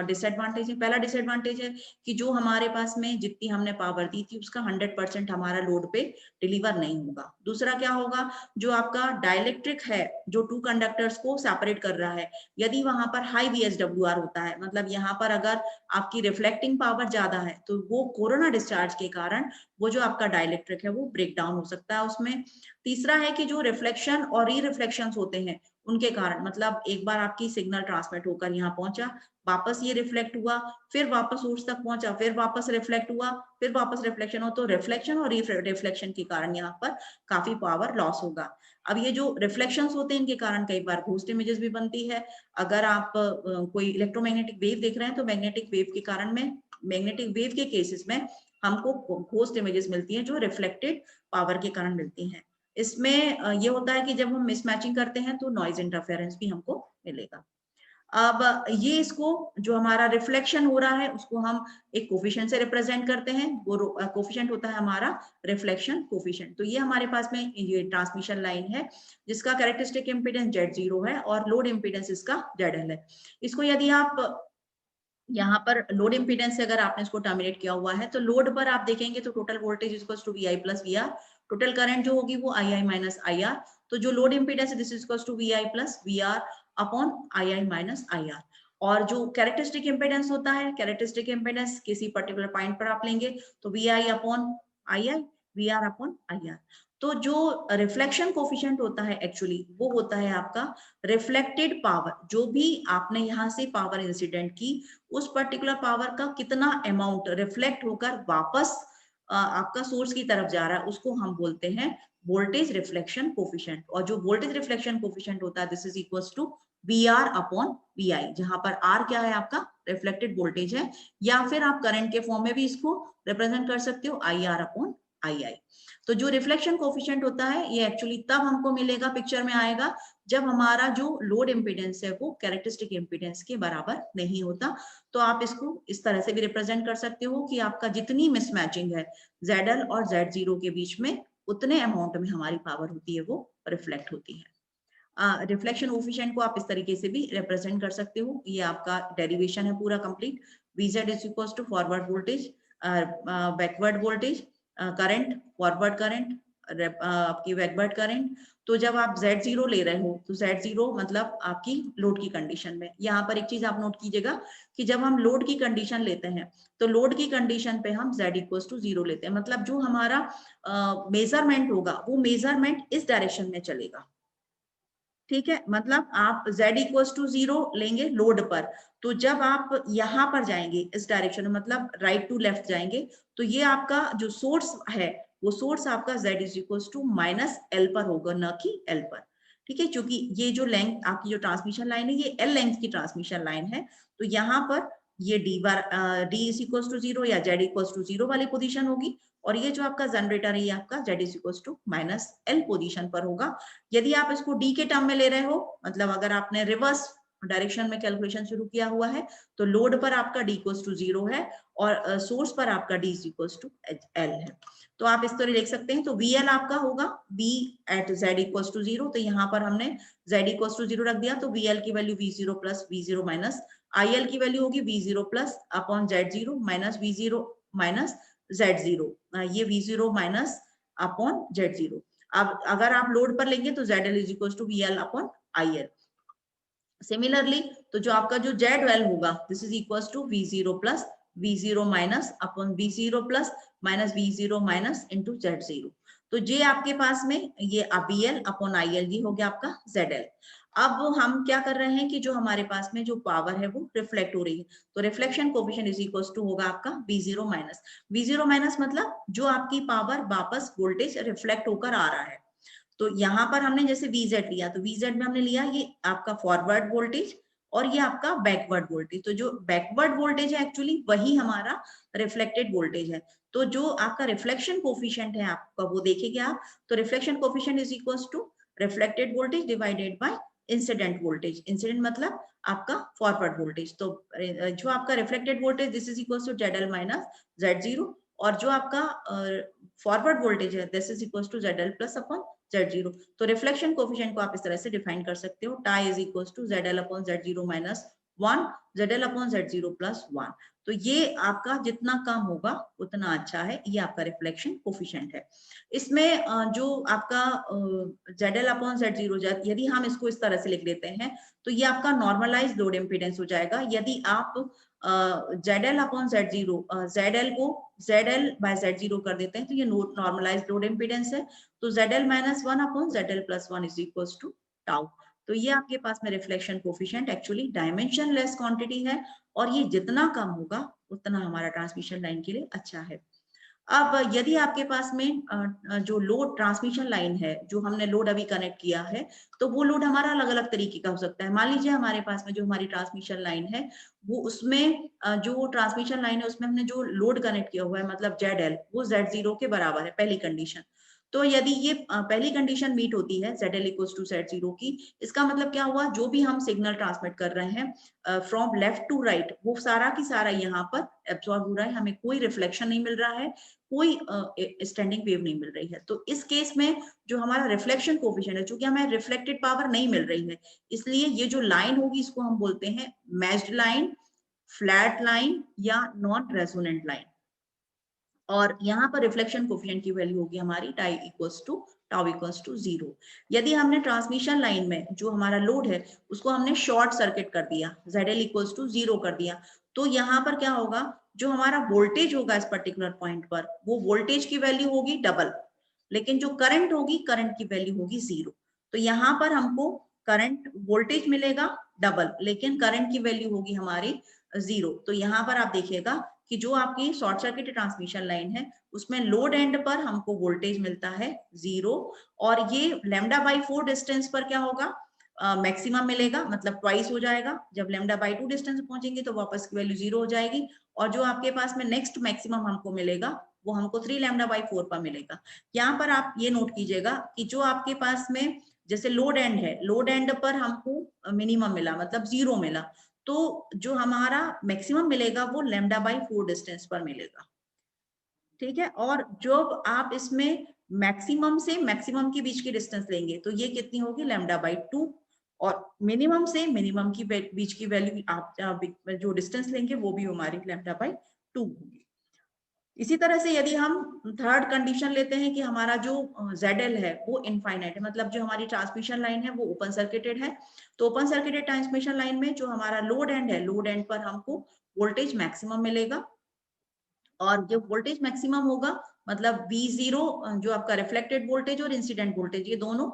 डिसएडवांटेज है, पहला डिसएडवांटेज है कि जो हमारे पास में जितनी हमने पावर दी थी उसका 100% हमारा लोड पे डिलीवर नहीं होगा। दूसरा क्या होगा, जो आपका डाइलेक्ट्रिक है जो टू कंडक्टर्स को सेपरेट कर रहा है, यदि वहां पर हाई VSWR होता है, मतलब यहाँ पर अगर आपकी रिफ्लेक्टिंग पावर ज्यादा है तो वो कोरोना डिस्चार्ज के कारण वो जो आपका डाइलेक्ट्रिक है वो ब्रेक डाउन हो सकता है उसमें। तीसरा है कि जो रिफ्लेक्शन और री रिफ्लेक्शन होते हैं उनके कारण, मतलब एक बार आपकी सिग्नल ट्रांसमिट होकर यहाँ पहुंचा, वापस ये रिफ्लेक्ट हुआ, फिर वापस सोर्स तक पहुंचा, फिर वापस रिफ्लेक्ट हुआ, फिर वापस रिफ्लेक्शन हो, तो रिफ्लेक्शन और रिफ्लेक्शन के कारण यहाँ पर काफी पावर लॉस होगा। अब ये जो रिफ्लेक्शंस होते हैं इनके कारण कई बार घोस्ट इमेजेस भी बनती है। अगर आप कोई इलेक्ट्रोमैग्नेटिक वेव देख रहे हैं तो मैग्नेटिक वेव के कारण में, मैग्नेटिक वेव के केसेस में हमको घोस्ट इमेजेस मिलती हैं जो रिफ्लेक्टेड पावर के कारण मिलती हैं। इसमें ये होता है कि जब हम मिसमैचिंग करते हैं तो नॉइज इंटरफेरेंस भी हमको मिलेगा। अब ये इसको जो हमारा रिफ्लेक्शन हो रहा है उसको हम एक कोफिशिएंट से रिप्रेजेंट करते हैं, वो कोफिशिएंट होता है हमारा रिफ्लेक्शन कोफिशिएंट। तो ये हमारे पास में ये ट्रांसमिशन लाइन है जिसका कैरेक्टरिस्टिक इम्पीडेंस Z0 है और लोड इम्पीडेंस इसका ZL है। इसको यदि आप यहाँ पर लोड इम्पीडेंस से अगर आपने इसको टर्मिनेट किया हुआ है तो लोड पर आप देखेंगे तो total voltage equals to VI plus VR, total current जो होगी वो II माइनस IR। तो जो लोड इम्पीडेंस है this is equals to VI plus VR upon II minus IR। और जो कैरेक्टरिस्टिक इम्पीडेंस होता है, कैरेक्टरिस्टिक इम्पीडेंस किसी पर्टिकुलर पॉइंट पर आप लेंगे तो VI upon II, VR upon IR। तो जो रिफ्लेक्शन कोफिशिएंट होता है एक्चुअली वो होता है आपका रिफ्लेक्टेड पावर, जो भी आपने यहाँ से पावर इंसिडेंट की उस पर्टिकुलर पावर का कितना अमाउंट रिफ्लेक्ट होकर वापस आपका सोर्स की तरफ जा रहा है उसको हम बोलते हैं वोल्टेज रिफ्लेक्शन कोफिशिएंट। और जो वोल्टेज रिफ्लेक्शन कोफिशिएंट होता है this is equals to VR upon VI, जहां पर R क्या है आपका रिफ्लेक्टेड वोल्टेज है, या फिर आप करंट के फॉर्म में भी इसको रिप्रेजेंट कर सकते हो IR अपॉन II। तो जो रिफ्लेक्शन कोफिशिएंट होता है ये एक्चुअली तब हमको मिलेगा, पिक्चर में आएगा जब हमारा जो लोड इम्पीडेंस है वो कैरेक्टरिस्टिक इम्पीडेंस के बराबर नहीं होता। तो आप इसको इस तरह से भी रिप्रेजेंट कर सकते हो कि आपका जितनी मिसमैचिंग है ZL और Z0 के बीच में उतने अमाउंट में हमारी पावर होती है वो रिफ्लेक्ट होती है। रिफ्लेक्शन कोफिशिएंट को आप इस तरीके से भी रिप्रेजेंट कर सकते हो। ये आपका डेरिवेशन है पूरा complete. VZ is equals to forward voltage, backward voltage, current, forward current, आपकी बैकवर्ड करंट। तो जब आप Z0 ले रहे हो तो Z0 मतलब आपकी लोड की कंडीशन में। यहाँ पर एक चीज आप नोट कीजिएगा कि जब हम लोड की कंडीशन लेते हैं तो लोड की कंडीशन पे हम Z इक्वल्स टू 0 लेते हैं, मतलब जो हमारा मेजरमेंट होगा वो मेजरमेंट इस डायरेक्शन में चलेगा। ठीक है, मतलब आप Z इक्वल्स टू 0 लेंगे लोड पर, तो जब आप यहाँ पर जाएंगे इस डायरेक्शन में मतलब राइट टू लेफ्ट जाएंगे तो ये आपका जो सोर्स है वो सोर्स आपका Z is equals to minus L पर होगा, न कि L पर। ठीक है, क्योंकि ये जो लेंथ आपकी जो ट्रांसमिशन लाइन है ये L लेंथ की ट्रांसमिशन लाइन है, तो यहाँ पर ये D इज इक्वल्स टू 0 या Z इक्वल्स टू 0 वाली पोजीशन होगी, और ये जो आपका जनरेटर है ये आपका Z is equals to minus L position पर होगा। यदि आप इसको D के टर्म में ले रहे हो, मतलब अगर आपने रिवर्स डायरेक्शन में कैलकुलेशन शुरू किया हुआ है तो लोड पर आपका D इक्वल्स टू 0 है और सोर्स पर आपका D इक्वल्स टू L है। तो आप इस तरह देख सकते हैं, तो VL आपका होगा V at Z equals to 0, तो यहाँ पर हमने Z इक्वल्स टू 0 रख दिया, तो VL की value V0 plus V0 minus IL की वैल्यू होगी V0 plus upon Z0 minus V0 minus Z0, ये V0 माइनस अपॉन Z0। अब अगर आप लोड पर लेंगे तो ZL is equal to VL upon IL। Similarly तो जो आपका जो ZL होगा this is equal to V0 plus V0 minus upon V0 plus minus V0 minus into Z0। तो ये आपके पास में ये VL अपॉन IL ये हो गया आपका ZL। अब हम क्या कर रहे हैं कि जो हमारे पास में जो पावर है वो रिफ्लेक्ट हो रही है, तो reflection coefficient is equal to होगा आपका V0 माइनस। V0 माइनस मतलब जो आपकी पावर वापस वोल्टेज रिफ्लेक्ट होकर आ रहा है। तो यहाँ पर हमने जैसे VZ लिया तो VZ में हमने लिया ये आपका फॉरवर्ड वोल्टेज और ये आपका बैकवर्ड वोल्टेज। तो जो बैकवर्ड वोल्टेज है एक्चुअली वही हमारा रिफ्लेक्टेड वोल्टेज है। तो जो आपका रिफ्लेक्शन कोफिशिएंट है आपका वो देखेंगे आप, तो reflection coefficient is equal to reflected voltage divided by incident voltage. Incident मतलब आपका फॉरवर्ड वोल्टेज। तो जो आपका reflected voltage this is equal to ZL minus Z0, और जो आपका फॉरवर्ड वोल्टेज है this is equal to ZL plus upon Z0। तो रिफ्लेक्शन कोफिशिएंट को आप इस तरह से डिफाइन कर सकते हो, tau is equal to ZL upon Z0 minus 1, ZL upon Z0 plus 1। तो ये आपका जितना कम होगा उतना अच्छा है, ये आपका रिफ्लेक्शन कोफिशिएंट है। इसमें जो आपका ZL अपॉन Z0 यदि हम इसको इस तरह से लिख लेते हैं तो ये आपका नॉर्मलाइज लोड इम्पीडेंस हो जाएगा। यदि आप ZL अपॉन Z0, ZL को ZL बाय Z0 कर देते हैं तो ये नॉर्मलाइज लोड इम्पीडेंस है, तो ZL minus 1 upon ZL plus 1 is equal to tau. तो ये आपके पास में reflection coefficient actually dimensionless quantity है, और ये जितना कम होगा उतना हमारा ट्रांसमिशन लाइन के लिए अच्छा है। अब यदि आपके पास में जो लोड ट्रांसमिशन लाइन है, जो हमने लोड अभी कनेक्ट किया है, तो वो लोड हमारा अलग अलग तरीके का हो सकता है। मान लीजिए हमारे पास में जो हमारी ट्रांसमिशन लाइन है, वो उसमें जो ट्रांसमिशन लाइन है उसमें हमने जो लोड कनेक्ट किया हुआ है, मतलब ZL, वो Z0 के बराबर है, पहली कंडीशन। तो यदि ये पहली कंडीशन मीट होती है ZL इक्वल्स टू Z0 की, इसका मतलब क्या हुआ, जो भी हम सिग्नल ट्रांसमिट कर रहे हैं फ्रॉम लेफ्ट टू राइट, वो सारा की सारा यहाँ पर एब्सॉर्ब हो रहा है, हमें कोई रिफ्लेक्शन नहीं मिल रहा है, कोई स्टैंडिंग वेव नहीं मिल रही है। तो इस केस में जो हमारा रिफ्लेक्शन कोफिशिएंट है, चूंकि हमें रिफ्लेक्टेड पावर नहीं मिल रही है, इसलिए ये जो लाइन होगी इसको हम बोलते हैं मैच्ड लाइन, फ्लैट लाइन या नॉन रेजोनेंट लाइन। और यहाँ पर रिफ्लेक्शन कोफिशिएंट की वैल्यू होगी हमारी tau equals to tau equals to 0। यदि हमने ट्रांसमिशन लाइन में जो हमारा लोड है उसको हमने शॉर्ट सर्किट कर दिया, ZL इक्वल्स टू 0 कर दिया, तो यहाँ पर क्या होगा, जो हमारा वोल्टेज होगा इस पर्टिकुलर पॉइंट पर, वो वोल्टेज की वैल्यू होगी डबल, लेकिन जो करंट होगी, करंट की वैल्यू होगी 0। तो यहाँ पर हमको करंट वोल्टेज मिलेगा डबल, लेकिन करंट की वैल्यू होगी हमारी 0। तो यहाँ पर आप देखिएगा कि जो आपकी शॉर्ट सर्किट ट्रांसमिशन लाइन है उसमें लोड एंड पर हमको वोल्टेज मिलता है 0, और ये λ/4 डिस्टेंस पर क्या होगा, मैक्सिमम मिलेगा, मतलब ट्वाइस हो जाएगा। जब λ/2 डिस्टेंस पहुंचेंगे तो वापस की वैल्यू 0 हो जाएगी, और जो आपके पास में नेक्स्ट मैक्सिमम हमको मिलेगा वो हमको 3 λ/4 पर मिलेगा। यहाँ पर आप ये नोट कीजिएगा कि जो आपके पास में जैसे लोड एंड है, लोड एंड पर हमको मिनिमम मिला, मतलब 0 मिला, तो जो हमारा मैक्सिमम मिलेगा वो λ/4 डिस्टेंस पर मिलेगा, ठीक है। और जब आप इसमें मैक्सिमम से मैक्सिमम के बीच की डिस्टेंस लेंगे तो ये कितनी होगी, λ/2, और मिनिमम से मिनिमम की बीच की वैल्यू आप जो डिस्टेंस लेंगे वो भी हमारी λ/2 होगी। इसी तरह से यदि हम थर्ड कंडीशन लेते हैं कि हमारा जो ZL है वो इनफाइनाइट है, मतलब जो हमारी ट्रांसमिशन लाइन है वो ओपन सर्किटेड है, तो ओपन सर्किटेड ट्रांसमिशन लाइन में जो हमारा लोड एंड है, लोड एंड पर हमको वोल्टेज मैक्सिमम मिलेगा, और जो वोल्टेज मैक्सिमम होगा मतलब V0, जो आपका रिफ्लेक्टेड वोल्टेज और इंसिडेंट वोल्टेज ये दोनों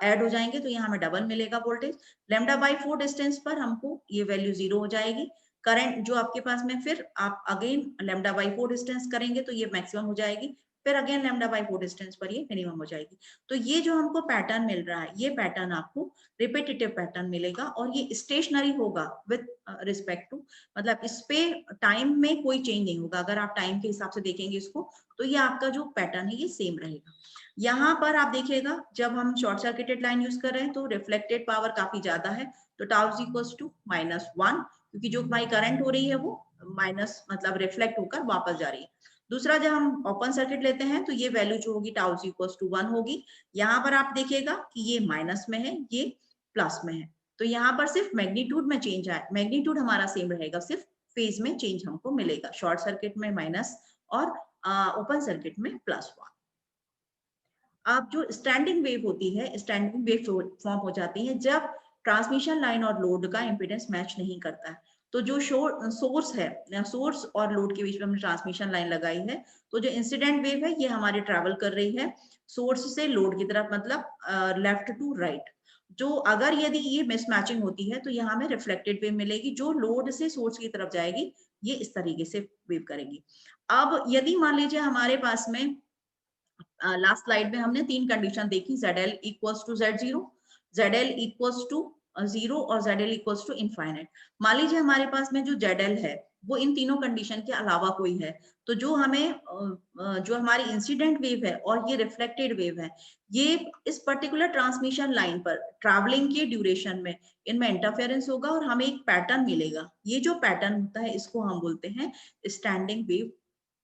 ऐड हो जाएंगे, तो यहाँ हमें डबल मिलेगा वोल्टेज। λ/4 डिस्टेंस पर हमको ये वैल्यू 0 हो जाएगी। करंट जो आपके पास में, फिर आप अगेन λ/4 डिस्टेंस करेंगे तो ये मैक्सिमम हो जाएगी, फिर अगेन λ/4 डिस्टेंस पर ये मिनिमम हो जाएगी। तो ये जो हमको पैटर्न मिल रहा है, ये पैटर्न आपको रिपीटेटिव पैटर्न मिलेगा, और ये स्टेशनरी होगा विद रिस्पेक्ट टू, मतलब इस पे टाइम में कोई चेंज नहीं होगा। अगर आप टाइम के हिसाब से देखेंगे इसको, तो ये आपका जो पैटर्न है ये सेम रहेगा। यहाँ पर आप देखिएगा जब हम शॉर्ट सर्किटेड लाइन यूज कर रहे हैं तो रिफ्लेक्टेड पावर काफी ज्यादा है, तो टाउ इज इक्वल टू -1, क्योंकि जो हमारी करंट हो रही है वो माइनस, मतलब रिफ्लेक्ट होकर वापस जा रही है। दूसरा, जब हम ओपन सर्किट लेते हैं तो ये वैल्यू जो होगी टाउ इज इक्वल टू 1 होगी। यहाँ पर आप देखिएगा कि ये माइनस में है, ये प्लस में है, तो यहाँ पर सिर्फ मैग्नीट्यूड में चेंज आए, मैग्नीट्यूड हमारा सेम रहेगा, सिर्फ फेज में चेंज हमको मिलेगा, शॉर्ट सर्किट में माइनस और ओपन सर्किट में +1। अब जो स्टैंडिंग वेव होती है, स्टैंडिंग वेव फॉर्म हो जाती है जब ट्रांसमिशन लाइन और लोड का इंपीडेंस मैच नहीं करता है। तो जो सोर्स है, सोर्स और लोड के बीच में हमने ट्रांसमिशन लाइन लगाई है, तो जो इंसिडेंट वेव है ये हमारी ट्रेवल कर रही है सोर्स से लोड की तरफ, मतलब लेफ्ट टू राइट। जो अगर यदि ये मिसमैचिंग होती है तो यहाँ में रिफ्लेक्टेड वेव मिलेगी, जो लोड से सोर्स की तरफ जाएगी, ये इस तरीके से वेव करेगी। अब यदि मान लीजिए हमारे पास में लास्ट स्लाइड में हमने 3 कंडीशन देखी, ZL equals to Z0, ZL equals to 0 और ZL इक्वल्स टू इनफाइनाइट। मान लीजिए हमारे पास में जो ZL है वो इन तीनों कंडीशन के अलावा कोई है, तो जो हमें जो हमारी इंसिडेंट वेव है और ये रिफ्लेक्टेड वेव है, ये इस पर्टिकुलर ट्रांसमिशन लाइन पर ट्रैवलिंग के ड्यूरेशन में इनमें इंटरफेरेंस होगा और हमें एक पैटर्न मिलेगा। ये जो पैटर्न होता है इसको हम बोलते हैं स्टैंडिंग वेव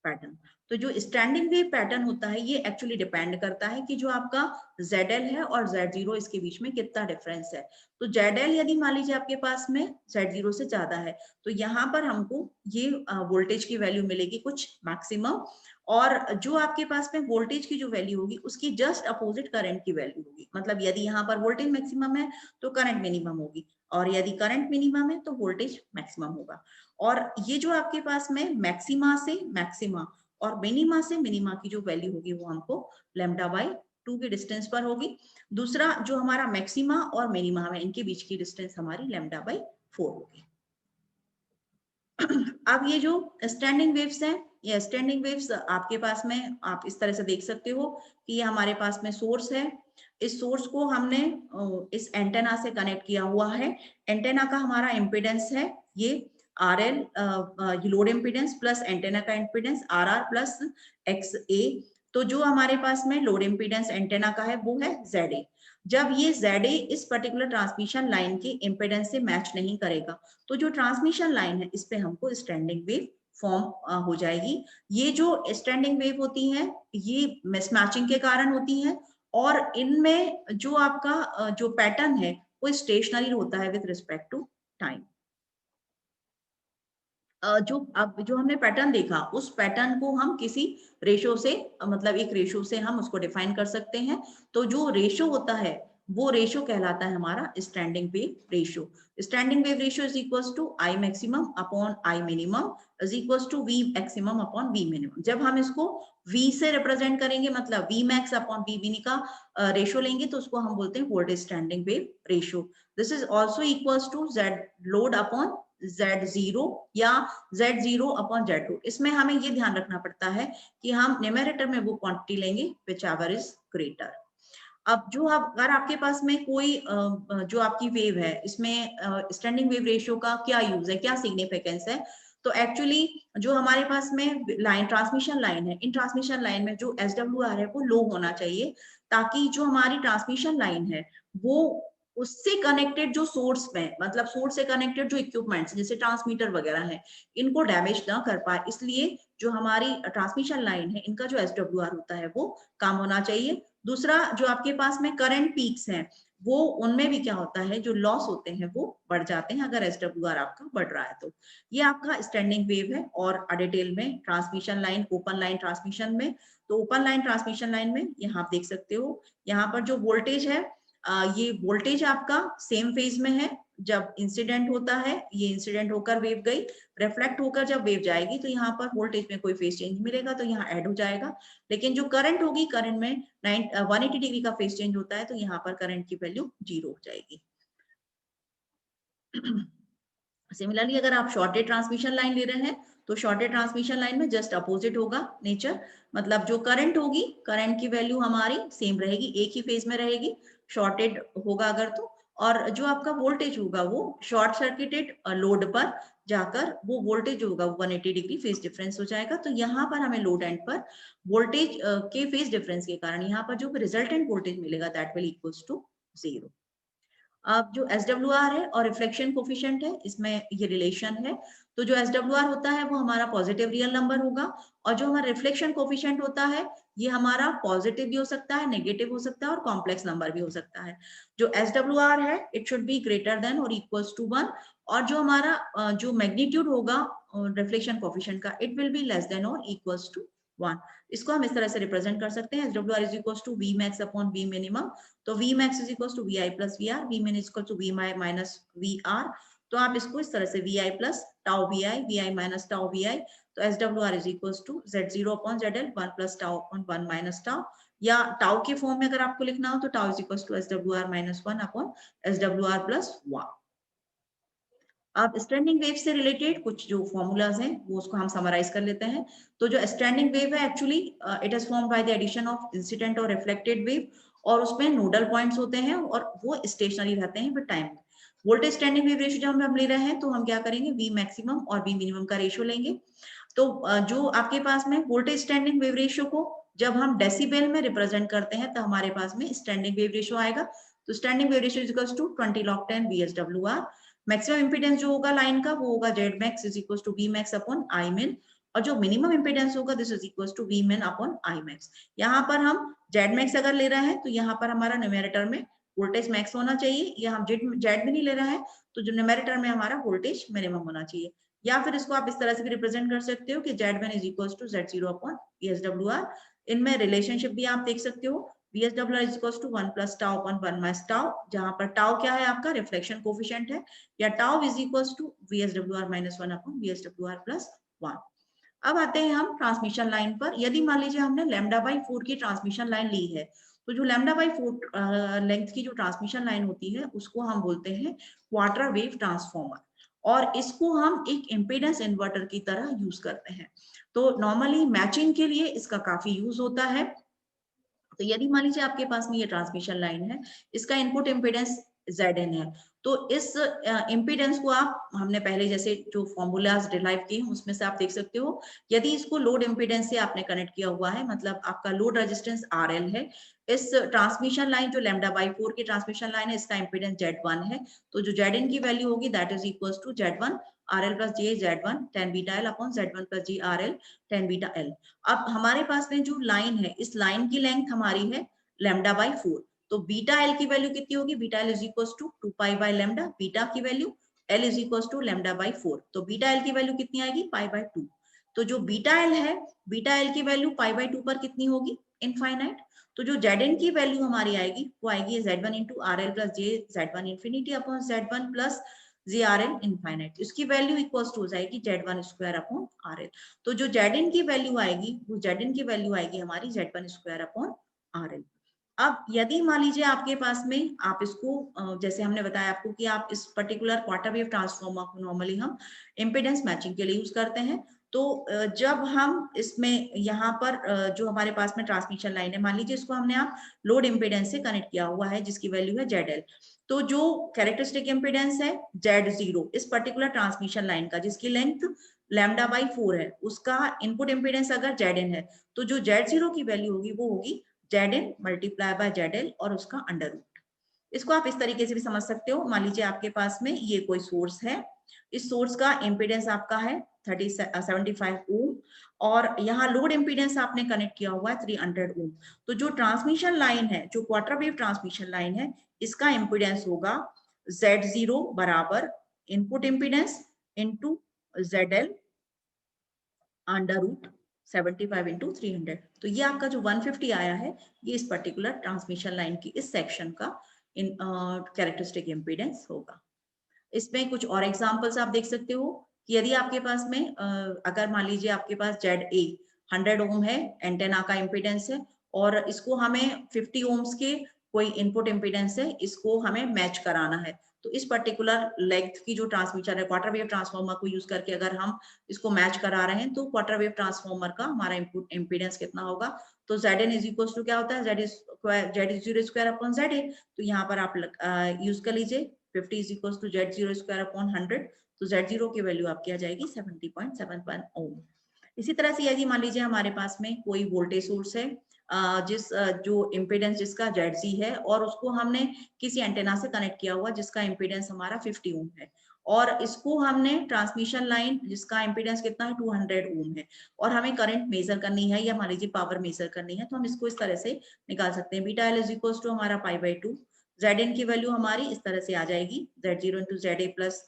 पैटर्न। तो जो स्टैंडिंग वेव पैटर्न होता है ये एक्चुअली डिपेंड करता है कि जो आपका ZL है और Z0 इसके बीच में कितना डिफरेंस है। तो ZL यदि मान लीजिए आपके पास में Z0 से ज्यादा है तो यहाँ पर हमको ये वोल्टेज की वैल्यू मिलेगी कुछ मैक्सिमम, और जो आपके पास में वोल्टेज की जो वैल्यू होगी उसकी जस्ट अपोजिट करंट की वैल्यू होगी। मतलब यदि यहाँ पर वोल्टेज मैक्सिमम है तो करंट मिनिमम होगी, और यदि करंट मिनिमम है तो वोल्टेज मैक्सिमम होगा। और ये जो आपके पास में मैक्सिमा से मैक्सिमा और मिनिमा से मिनिमा की जो वैल्यू होगी वो हमको λ/2 के डिस्टेंस पर होगी। दूसरा जो हमारा मैक्सिमा और मिनिमा है इनके बीच की डिस्टेंस हमारी λ/4 होगी। अब ये जो स्टैंडिंग वेव्स हैं, ये स्टैंडिंग वेव्स आपके पास में आप इस तरह से देख सकते हो कि ये हमारे पास में सोर्स है। इस सोर्स को हमने इस एंटेना से कनेक्ट किया हुआ है। एंटेना का हमारा इम्पीडेंस है ये RL, load impedance plus antenna का इम्पीडेंस RR प्लस XA। तो जो हमारे पास में लोड इम्पीडेंस एंटेना का है वो है ZA। जब ये ZA इस पर्टिकुलर ट्रांसमिशन लाइन के इम्पीडेंस से मैच नहीं करेगा तो जो ट्रांसमिशन लाइन है इस पे हमको स्टैंडिंग वेव फॉर्म हो जाएगी। ये जो स्टैंडिंग वेव होती है ये मिसमैचिंग के कारण होती है, और इनमें जो आपका जो पैटर्न है वो स्टेशनरी होता है विद रिस्पेक्ट टू टाइम। जो अब जो हमने पैटर्न देखा उस पैटर्न को हम किसी रेशो से मतलब एक रेशो से हम उसको डिफाइन कर सकते हैं। तो जो रेशो होता है वो रेशो कहलाता है हमारा standing wave ratio. Standing wave ratio is equals to I maximum upon I minimum is equals to V maximum upon V minimum. जब हम इसको V से रिप्रेजेंट करेंगे मतलब V max upon V min का रेशो लेंगे तो उसको हम बोलते हैं voltage standing wave ratio. This is also equals to Z load upon Z0 या Z0 अपॉन Z2। इसमें हमें ये ध्यान रखना पड़ता है कि हम न्यूमेरेटर में वो क्वांटिटी लेंगे विच एवर इज ग्रेटर। अब जो अगर आपके पास में कोई जो आपकी वेव है इसमें स्टैंडिंग वेव रेशियो का क्या यूज है, क्या सिग्निफिकेंस है, तो एक्चुअली जो हमारे पास में लाइन ट्रांसमिशन लाइन है इन ट्रांसमिशन लाइन में जो SWR है वो लो होना चाहिए, ताकि जो हमारी ट्रांसमिशन लाइन है वो उससे कनेक्टेड जो सोर्स में मतलब सोर्स से कनेक्टेड जो इक्विपमेंट्स जैसे ट्रांसमीटर वगैरह है इनको डैमेज ना कर पाए। इसलिए जो हमारी ट्रांसमिशन लाइन है इनका जो SWR होता है वो कम होना चाहिए। दूसरा जो आपके पास में करंट पीक्स हैं वो उनमें भी क्या होता है जो लॉस होते हैं वो बढ़ जाते हैं अगर SWR आपका बढ़ रहा है तो। ये आपका स्टैंडिंग वेव है। और डिटेल में transmission line open line transmission में, तो ओपन लाइन ट्रांसमिशन लाइन में यहाँ आप देख सकते हो यहाँ पर जो वोल्टेज है ये वोल्टेज आपका सेम फेज में है। जब इंसिडेंट होता है ये इंसिडेंट होकर वेव गई, रिफ्लेक्ट होकर जब वेव जाएगी तो यहाँ पर वोल्टेज में कोई फेज चेंज मिलेगा तो यहाँ ऐड हो जाएगा। लेकिन जो करंट होगी करंट में 180 डिग्री का फेज चेंज होता है तो यहाँ पर करंट की वैल्यू 0 हो जाएगी। सिमिलरली अगर आप शॉर्टेड ट्रांसमिशन लाइन ले रहे हैं तो शॉर्टेड ट्रांसमिशन लाइन में जस्ट अपोजिट होगा नेचर। मतलब जो करंट होगी करंट की वैल्यू हमारी सेम रहेगी, एक ही फेज में रहेगी शॉर्टेड होगा अगर तो। और जो आपका वोल्टेज होगा वो शॉर्ट सर्किटेड लोड पर जाकर वो वोल्टेज होगा 180 डिग्री फेज डिफरेंस हो जाएगा। तो यहाँ पर हमें लोड एंड पर वोल्टेज के फेज डिफरेंस के कारण यहाँ पर जो रिजल्टेंट वोल्टेज मिलेगा दैट विल इक्वल्स टू 0। अब जो SWR है और रिफ्लेक्शन कोफिशिएंट है इसमें ये रिलेशन है। तो जो SWR होता है वो हमारा पॉजिटिव रियल नंबर होगा, और जो हमारा रिफ्लेक्शन कोफिशिएंट होता है ये हमारा पॉजिटिव भी हो सकता है, नेगेटिव हो सकता है और कॉम्प्लेक्स नंबर भी हो सकता है। जो SWR है it should be greater than और इक्वल्स टू 1, और जो हमारा जो मैग्नीट्यूड होगा रिफ्लेक्शन कोफिशिएंट का it will be less than और इक्वल्स टू 1। इसको हम इस तरह से रिप्रेजेंट कर सकते हैं SWR is equals to V max upon V minimum। तो V max is equals to VI plus VR, V min is equal to V minus VR। तो आप इसको इस तरह से VI plus tau VI, VI minus tau VI। तो SWR is equals to Z0 upon ZL 1 plus tau upon 1 minus tau, या tau के form में अगर आपको लिखना हो तो tau is equals to SWR minus 1 upon SWR plus 1। अब स्टैंडिंग वेव से रिलेटेड कुछ जो फॉर्मूलाज हैं वो उसको हम समराइज कर लेते हैं। तो जो स्टैंडिंग वेव है actually it is formed by the addition of incident और रिफ्लेक्टेड वेव, और उसमें नोडल पॉइंट्स होते हैं और वो स्टेशनरी रहते हैं with time. Voltage standing wave ratio जब हम ले रहे हैं तो हम क्या करेंगे V मैक्सिमम और V मिनिमम का रेशियो लेंगे। तो जो आपके पास में वोल्टेज स्टैंडिंग वेव रेशियो को जब हम डेसिबल में रिप्रेजेंट करते हैं तो हमारे पास में स्टैंडिंग वेव रेशियो आएगा। तो standing wave ratio is equals to 20 log 10 VSWR। Maximum impedance जो होगा लाइन का वो होगा Z max is equal to V max upon I min। और जो मिनिमम इम्पीडेंस होगा this is equal to V min upon I max. यहाँ पर हम जेड मैक्स अगर ले रहे हैं तो यहाँ पर हमारा न्यूमेरेटर में वोल्टेज मैक्स होना चाहिए, या हम जेड भी नहीं ले रहे हैं तो जो न्यूमेरेटर में हमारा वोल्टेज मिनिमम होना चाहिए। या फिर इसको आप इस तरह से भी रिप्रेजेंट कर सकते हो कि Z one is equal to Z zero upon VSWR। इनमें रिलेशनशिप भी आप देख सकते हो, VSWR is equal to 1 plus tau upon 1 minus tau, जहां पर टाउ क्या है आपका रिफ्लेक्शन कोफिशिएंट है, या tau is equal to VSWR minus 1 upon VSWR plus 1। अब आते हैं हम ट्रांसमिशन लाइन पर। यदि मान लीजिए हमने लैम्डा बाई 4 की ट्रांसमिशन लाइन ली है, तो जो लैम्डा बाई 4 लेंथ की जो ट्रांसमिशन लाइन होती है उसको हम बोलते हैं क्वार्टर वेव ट्रांसफॉर्मर, और इसको हम एक इम्पीडेंस इन्वर्टर की तरह यूज करते हैं। तो नॉर्मली मैचिंग के लिए इसका काफी यूज होता है। तो यदि मान लीजिए आपके पास में ये ट्रांसमिशन लाइन है, इसका इनपुट इम्पीडेंस Zn है, तो इस इम्पीडेंस को आप, हमने पहले जैसे जो फॉर्मूलाज डिराइव किए हैं उसमें से आप देख सकते हो, यदि इसको लोड इम्पीडेंस से आपने कनेक्ट किया हुआ है, मतलब आपका लोड रेजिस्टेंस RL है, इस ट्रांसमिशन लाइन जो लैम्डा बाई 4 की ट्रांसमिशन लाइन है इसका इम्पीडेंस Z1 है, तो जो Zn की वैल्यू होगी that is equal to Z1 RL plus J Z1 tan beta L upon Z1 plus J RL tan beta L। अब हमारे पास में जो लाइन है, इस लाइन की लेंथ हमारी है लैम्डा बाई 4, तो बीटा एल की वैल्यू कितनी होगी, beta L is equal to 2 pi by lambda, beta की value L is equal to lambda by 4, तो बीटा एल की वैल्यू कितनी आएगी, पाई बाय 2। तो जो बीटा एल है, बीटा एल की वैल्यू पाई बाय 2 पर कितनी होगी, इनफाइनाइट। तो जो Zn की वैल्यू हमारी आएगी वो आएगी Z1 into R L plus J Z1 infinity upon Z1 plus ZRL infinite, इसकी वैल्यू इक्वल टू हो जाएगी Z1 स्क्वायर अपॉन RL। तो जो Zn की वैल्यू आएगी वो Zn की वैल्यू आएगी हमारी Z1 स्क्वायर अपॉन RL। अब यदि मान लीजिए आपके पास में, आप इसको जैसे हमने बताया आपको कि आप इस पर्टिकुलर क्वार्टर वेव ट्रांसफॉर्मर को नॉर्मली हम इम्पीडेंस मैचिंग के लिए यूज करते हैं, तो जब हम इसमें यहाँ पर जो हमारे पास में ट्रांसमिशन लाइन है, मान लीजिए इसको हमने आप लोड इम्पीडेंस से कनेक्ट किया हुआ है जिसकी वैल्यू है ZL, तो जो कैरेक्टरिस्टिक इम्पीडेंस है Z0 इस पर्टिकुलर ट्रांसमिशन लाइन का, जिसकी लेंथ लैम्डा बाई 4 है, उसका इनपुट इम्पीडेंस अगर Zn है, तो जो Z0 की वैल्यू होगी वो होगी Zn मल्टीप्लाई बाय ZL और उसका अंडर रूट। इसको आप इस तरीके से भी समझ सकते हो। मान लीजिए आपके पास में ये कोई सोर्स है, इस सोर्स का इम्पीडेंस आपका है 75 ओम, और यहाँ लोड इम्पीडेंस आपने कनेक्ट किया हुआ है 300 ओम। तो जो ट्रांसमिशन लाइन है, जो क्वार्टर वेव ट्रांसमिशन लाइन है, इसका इम्पीडेंस होगा Z0 बराबर input impedance into ZL under root 75 into 300। तो ये आपका जो 150 आया है, ये इस पर्टिकुलर ट्रांसमिशन लाइन की इस सेक्शन का इन कैरेक्टरिस्टिक इम्पीडेंस होगा। इसमें कुछ और एग्जांपल्स आप देख सकते हो कि यदि आपके पास में अगर मान लीजिए आपके पास ZA 100 ओम है, एंटेना का इम्पीडेंस है, और इसको हमें 50 ओम्स के कोई इनपुट इम्पीडेंस है, इसको हमें मैच कराना है, तो इस पर्टिकुलर लेंथ की जो ट्रांसमीटर है, क्वार्टर वेव ट्रांसफॉर्मर को यूज करके अगर हम इसको मैच करा रहे हैं, तो क्वार्टर वेव ट्रांसफॉर्मर का हमारा इनपुट इम्पीडेंस कितना होगा, तो Zn इज इक्वल टू क्या होता है, Z0 स्क्वायर अपॉन ZA। तो यहाँ पर आप यूज कर लीजिए 50 is equal to Z0 square upon 100, तो Z0 की वैल्यू आपकी आ जाएगी 70.71 ओम। इसी तरह से यदि मान लीजिए हमारे पास में कोई वोल्टेज सोर्स है, जो इम्पीडेंस जिसका ZC है, और उसको हमने किसी एंटेना से कनेक्ट किया हुआ जिसका इम्पीडेंस हमारा 50 ओम है, और इसको हमने ट्रांसमिशन लाइन जिसका इम्पीडेंस कितना है 200 ओम है, और हमें करंट मेजर करनी है या मान लीजिए पावर मेजर करनी है, तो हम इसको इस तरह से निकाल सकते हैं। Beta L is equal to हमारा पाई बाई 2, Zn की वैल्यू हमारी इस तरह से आ जाएगी Z0 इंटू ZA प्लस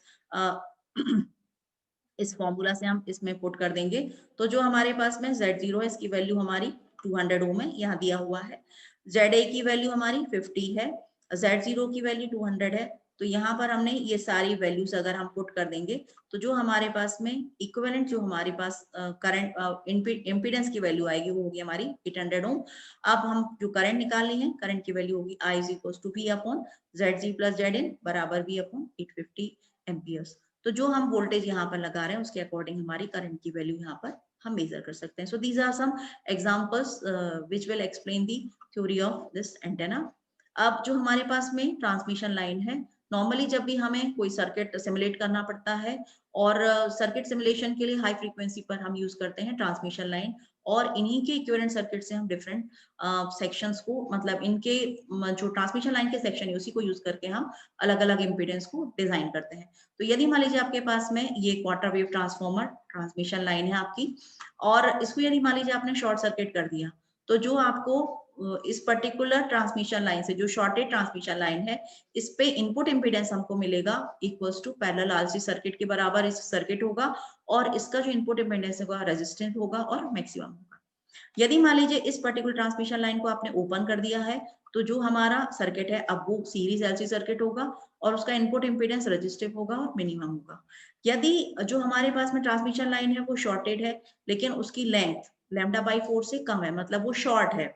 इस फॉर्मूला से हम इसमें पुट कर देंगे, तो जो हमारे पास में Z0 है इसकी वैल्यू हमारी 200 ओम है, यहाँ दिया हुआ है। ZA की वैल्यू हमारी 50 है, Z0 की वैल्यू 200 है, तो यहाँ पर हमने ये सारी वैल्यूज अगर हम पुट कर देंगे, तो जो हमारे पास में इक्विवेलेंट जो हमारे पास करंट इम्पीडेंस की वैल्यू आएगी वो होगी हमारी 800 ओम। अब हम जो करंट निकालनी है, करंट की वैल्यू होगी I is equal to V upon ZG plus ZN बराबर V अपॉन 850 एम्पियर्स। तो जो हम वोल्टेज यहाँ पर लगा रहे हैं उसके अकॉर्डिंग हमारी करंट की वैल्यू यहाँ पर हम मेजर कर सकते हैं। So these are some examples which will explain the theory of this antenna. अब जो हमारे पास में ट्रांसमिशन लाइन है, नॉर्मली जब भी हमें कोई सर्किट सिमुलेट करना पड़ता है, और सर्किट सिमुलेशन के लिए हाई फ्रीक्वेंसी पर हम यूज करते हैं ट्रांसमिशन लाइन, और इन्हीं के इक्विवेलेंट सर्किट से हम डिफरेंट सेक्शंस को, मतलब इनके जो ट्रांसमिशन लाइन के सेक्शन है उसी को यूज करके हम अलग अलग इम्पीडेंस को डिजाइन करते हैं। तो यदि मान लीजिए आपके पास में ये quarter wave transformer transmission line है आपकी, और इसको यदि मान लीजिए आपने शॉर्ट सर्किट कर दिया, तो जो आपको इस पर्टिकुलर ट्रांसमिशन लाइन से, जो शॉर्टेड ट्रांसमिशन लाइन है, इस पे इनपुट इम्पीडेंस हमको मिलेगा equals to parallel RC circuit के बराबर इस सर्किट होगा, और इसका जो इनपुट इम्पीडेंस होगा रेजिस्टेंस होगा और मैक्सिमम होगा। यदि मान लीजिए इस पर्टिकुलर ट्रांसमिशन लाइन को आपने ओपन कर दिया है, तो जो हमारा सर्किट है अब वो सीरीज एलसी सर्किट होगा और उसका इनपुट इम्पीडेंस रेजिस्टिव होगा और मिनिमम होगा। यदि जो हमारे पास में ट्रांसमिशन लाइन है वो शॉर्टेड है, लेकिन उसकी लेंथ λ/4 से कम है, मतलब वो शॉर्ट है,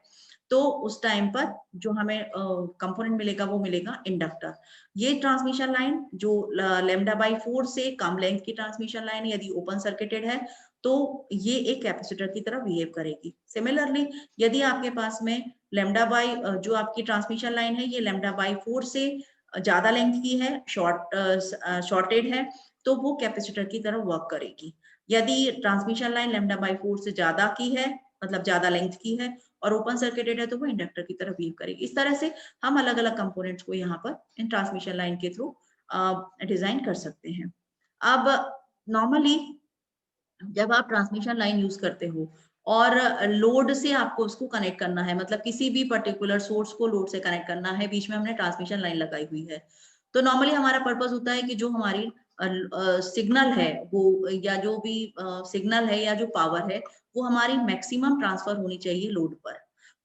तो उस टाइम पर जो हमें कंपोनेंट मिलेगा वो मिलेगा इंडक्टर। ये ट्रांसमिशन लाइन जो λ/4 से कम लेंथ की ट्रांसमिशन लाइन यदि ओपन सर्किटेड है, तो ये एक कैपेसिटर की तरह बिहेव करेगी। सिमिलरली यदि आपके पास में जो आपकी ट्रांसमिशन लाइन है ये λ/4 से ज्यादा लेंथ की है, शॉर्टेड है, तो वो कैपेसिटर की तरह वर्क करेगी। यदि ट्रांसमिशन लाइन λ/4 से ज्यादा की है, मतलब ज्यादा लेंथ की है और ओपन सर्किटेड है, तो वो इंडक्टर की तरह बिहेव करेगी। इस तरह से हम अलग अलग कंपोनेंट्स को यहाँ पर इन ट्रांसमिशन लाइन के थ्रू डिजाइन कर सकते हैं। अब नॉर्मली जब आप ट्रांसमिशन लाइन यूज करते हो और लोड से आपको उसको कनेक्ट करना है, मतलब किसी भी पर्टिकुलर सोर्स को लोड से कनेक्ट करना है, बीच में हमने ट्रांसमिशन लाइन लगाई हुई है, तो नॉर्मली हमारा पर्पस होता है कि जो हमारी सिग्नल है वो, या जो भी सिग्नल है या जो पावर है वो हमारी मैक्सिमम ट्रांसफर होनी चाहिए लोड पर।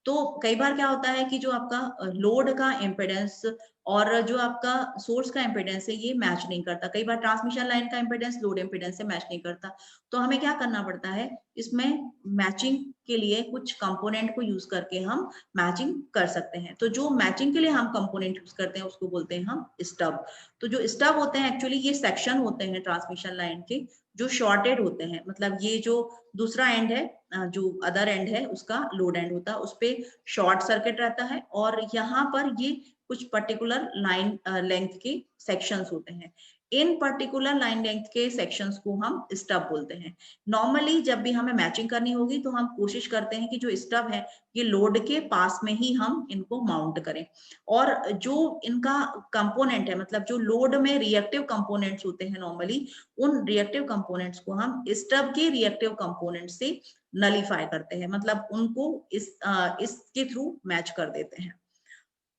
तो कई बार क्या होता है कि जो आपका लोड का इम्पिडेंस और जो आपका सोर्स का इम्पिडेंस है ये मैच नहीं करता, कई बार ट्रांसमिशन लाइन का इम्पिडेंस लोड इम्पिडेंस से मैच नहीं करता, तो हमें क्या करना पड़ता है, इसमें मैचिंग के लिए कुछ कंपोनेंट को यूज करके हम मैचिंग कर सकते हैं। तो जो मैचिंग के लिए हम कंपोनेंट यूज करते हैं उसको बोलते हैं हम स्टब। तो जो स्टब होते हैं एक्चुअली ये सेक्शन होते हैं ट्रांसमिशन लाइन के जो शॉर्टेड होते हैं, मतलब ये जो दूसरा एंड है, जो अदर एंड है उसका लोड एंड होता है, उस पे शॉर्ट सर्किट रहता है और यहाँ पर ये कुछ पर्टिकुलर लाइन लेंथ के सेक्शंस होते हैं। इन पर्टिकुलर लाइन लेंथ के सेक्शंस को हम स्टब बोलते हैं। नॉर्मली जब भी हमें मैचिंग करनी होगी तो हम कोशिश करते हैं कि जो स्टब है ये लोड के पास में ही हम इनको माउंट करें, और जो इनका कंपोनेंट है, मतलब जो लोड में रिएक्टिव कंपोनेंट्स होते हैं नॉर्मली, उन रिएक्टिव कंपोनेंट्स को हम स्टब के रिएक्टिव कंपोनेंट से नलीफाई करते हैं, मतलब उनको इसके थ्रू मैच कर देते हैं।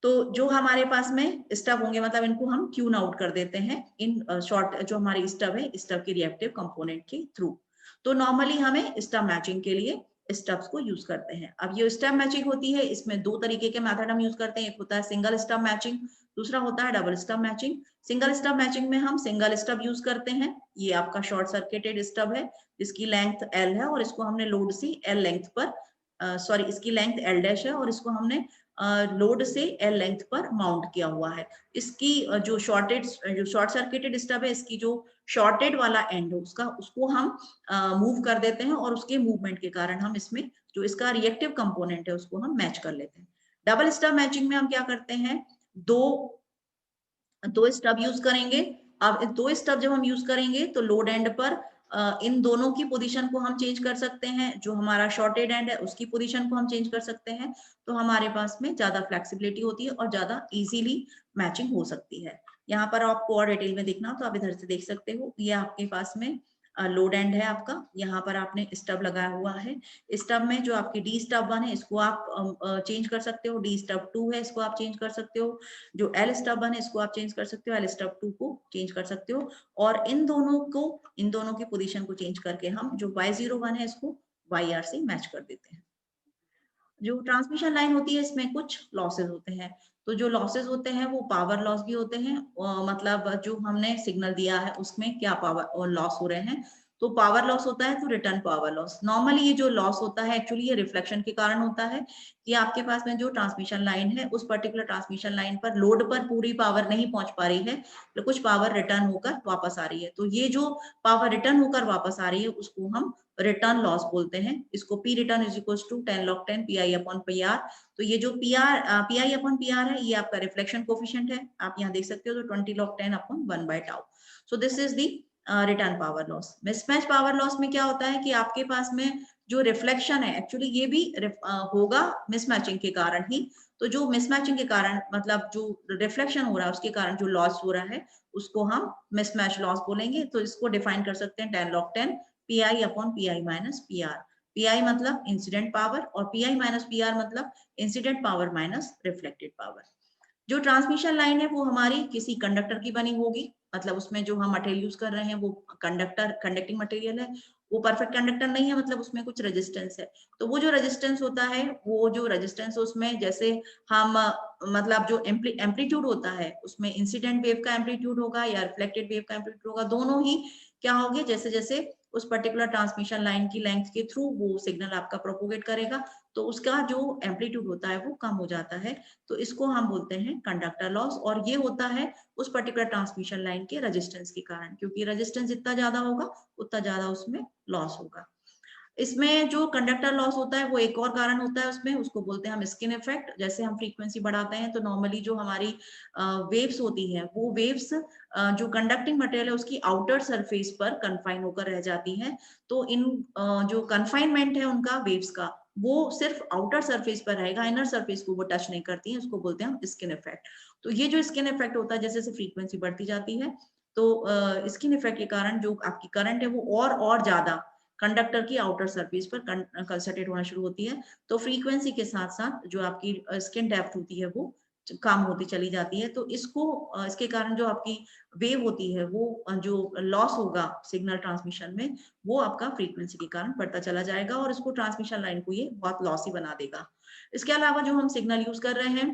तो जो हमारे पास में स्टब होंगे, मतलब इनको हम ट्यून आउट कर देते हैं इन शॉर्ट जो हमारी स्टब है स्टब के रिएक्टिव कंपोनेंट के थ्रू। तो नॉर्मली हमें स्टब मैचिंग के लिए स्टब्स को यूज करते हैं। अब ये स्टब मैचिंग होती है, इसमें दो तरीके के मेथड हम यूज करते हैं, एक होता है सिंगल स्टब मैचिंग, दूसरा होता है double stub matching. Single stub matching में हम सिंगल स्टब यूज करते हैं, ये आपका शॉर्ट सर्किटेड स्टब है जिसकी लेंथ एल है और इसको हमने लोड से एल लेंथ पर सॉरी इसकी लेंथ एल डैश है और इसको हमने लोड से एल लेंथ पर माउंट किया हुआ है। इसकी जो शॉर्ट सर्किटेड स्टब है, इसकी जो शॉर्टेड वाला एंड है उसको हम मूव कर देते हैं और उसके मूवमेंट के कारण हम इसमें जो इसका रिएक्टिव कंपोनेंट है उसको हम मैच कर लेते हैं। डबल स्टब मैचिंग में हम क्या करते हैं, दो स्टब यूज करेंगे। अब दो स्टब जब हम यूज करेंगे तो लोड एंड पर इन दोनों की पोजीशन को हम चेंज कर सकते हैं, जो हमारा शॉर्टेड एंड है उसकी पोजीशन को हम चेंज कर सकते हैं, तो हमारे पास में ज्यादा फ्लेक्सिबिलिटी होती है और ज्यादा इजीली मैचिंग हो सकती है। यहाँ पर आपको और डिटेल में देखना तो आप इधर से देख सकते हो, ये आपके पास में लोड एंड है आपका, यहाँ पर आपने स्टब लगाया हुआ है। स्टब में जो आपकी डी स्टब 1 है इसको आप चेंज कर सकते हो, डी स्टब 2 है इसको आप चेंज कर सकते हो, जो एल स्टब 1 है इसको आप चेंज कर सकते हो, एल स्टब 2 को चेंज कर सकते हो, और इन दोनों की पोजीशन को चेंज करके हम जो Y01 है इसको YR से मैच कर देते हैं। जो ट्रांसमिशन लाइन होती है इसमें कुछ लॉसेस होते हैं, तो जो लॉसेस होते हैं वो पावर लॉस भी होते हैं, मतलब जो हमने सिग्नल दिया है उसमें क्या पावर लॉस हो रहे हैं, तो पावर लॉस होता है तो रिटर्न पावर लॉस। नॉर्मली ये जो लॉस होता है एक्चुअली ये रिफ्लेक्शन के कारण होता है कि आपके पास में जो ट्रांसमिशन लाइन है उस पर्टिकुलर ट्रांसमिशन लाइन पर लोड पर पूरी पावर नहीं पहुंच पा रही है, तो कुछ पावर रिटर्न होकर वापस आ रही है, तो ये जो पावर रिटर्न होकर वापस आ रही है उसको हम रिटर्न लॉस बोलते हैं। इसको P return is equal to 10 log 10 P I upon P R. तो ये जो P I upon P R है ये आपका रिफ्लेक्शन कोफिशिएंट है, आप यहाँ देख सकते हो, तो 20 log 10 upon 1 by tau। So this is the return power loss. Mismatch power loss में क्या होता है कि आपके पास में जो रिफ्लेक्शन है एक्चुअली ये भी होगा मिसमैचिंग के कारण ही। तो जो मिसमैचिंग के कारण मतलब जो रिफ्लेक्शन हो रहा है उसके कारण जो लॉस हो रहा है उसको हम मिसमैच लॉस बोलेंगे। तो इसको डिफाइन कर सकते हैं 10 log 10 pi upon pi minus PR. Pi मतलब इंसिडेंट पावर और पीआई माइनस पीआर मतलब incident power minus reflected power. जो ट्रांसमिशन लाइन है वो हमारी किसी कंडक्टर की बनी होगी, मतलब उसमें जो हम मटेरियल यूज कर रहे हैं वो कंडक्टिंग मटेरियल है, वो परफेक्ट कंडक्टर नहीं है, मतलब उसमें कुछ रेजिस्टेंस है। तो वो जो रेजिस्टेंस होता है वो जो रेजिस्टेंस उसमें जैसे हम मतलब जो एम्पलीट्यूड होता है उसमें इंसिडेंट वेव का एम्पलीट्यूड होगा या रिफ्लेक्टेड वेव का एम्पलीट्यूड होगा, दोनों ही क्या होंगे जैसे जैसे उस पर्टिकुलर ट्रांसमिशन लाइन की लेंथ के थ्रू वो सिग्नल आपका प्रोपोगेट करेगा तो उसका जो एम्पलीट्यूड होता है वो कम हो जाता है। तो इसको हम बोलते हैं कंडक्टर लॉस और ये होता है उस पर्टिकुलर ट्रांसमिशन लाइन के रेजिस्टेंस के कारण, क्योंकि रेजिस्टेंस जितना ज्यादा होगा उतना ज्यादा उसमें लॉस होगा। इसमें जो कंडक्टर लॉस होता है वो एक और कारण होता है उसमें, उसको बोलते हैं हम स्किन इफेक्ट। जैसे हम फ्रीक्वेंसी बढ़ाते हैं तो नॉर्मली जो हमारी वेव्स होती है वो वेव्स जो कंडक्टिंग मटेरियल है उसकी आउटर सरफेस पर कन्फाइन होकर रह जाती है। तो इन जो कन्फाइनमेंट है उनका वेव्स का वो सिर्फ आउटर सरफेस पर रहेगा, इनर सरफेस को वो टच नहीं करती है, उसको बोलते हैं हम स्किन इफेक्ट। तो ये जो स्किन इफेक्ट होता है जैसे जैसे फ्रीक्वेंसी बढ़ती जाती है तो स्किन इफेक्ट के कारण जो आपकी करंट है वो और ज्यादा कंडक्टर की आउटर सरफेस पर कंसंट्रेट होना शुरू होती है। तो फ्रीक्वेंसी के साथ साथ जो आपकी स्किन डेप्थ होती है वो कम होती चली जाती है। तो इसको इसके कारण जो आपकी वेव होती है वो जो लॉस होगा सिग्नल ट्रांसमिशन में वो आपका फ्रीक्वेंसी के कारण बढ़ता चला जाएगा और इसको ट्रांसमिशन लाइन को ये बहुत लॉसी बना देगा। इसके अलावा जो हम सिग्नल यूज कर रहे हैं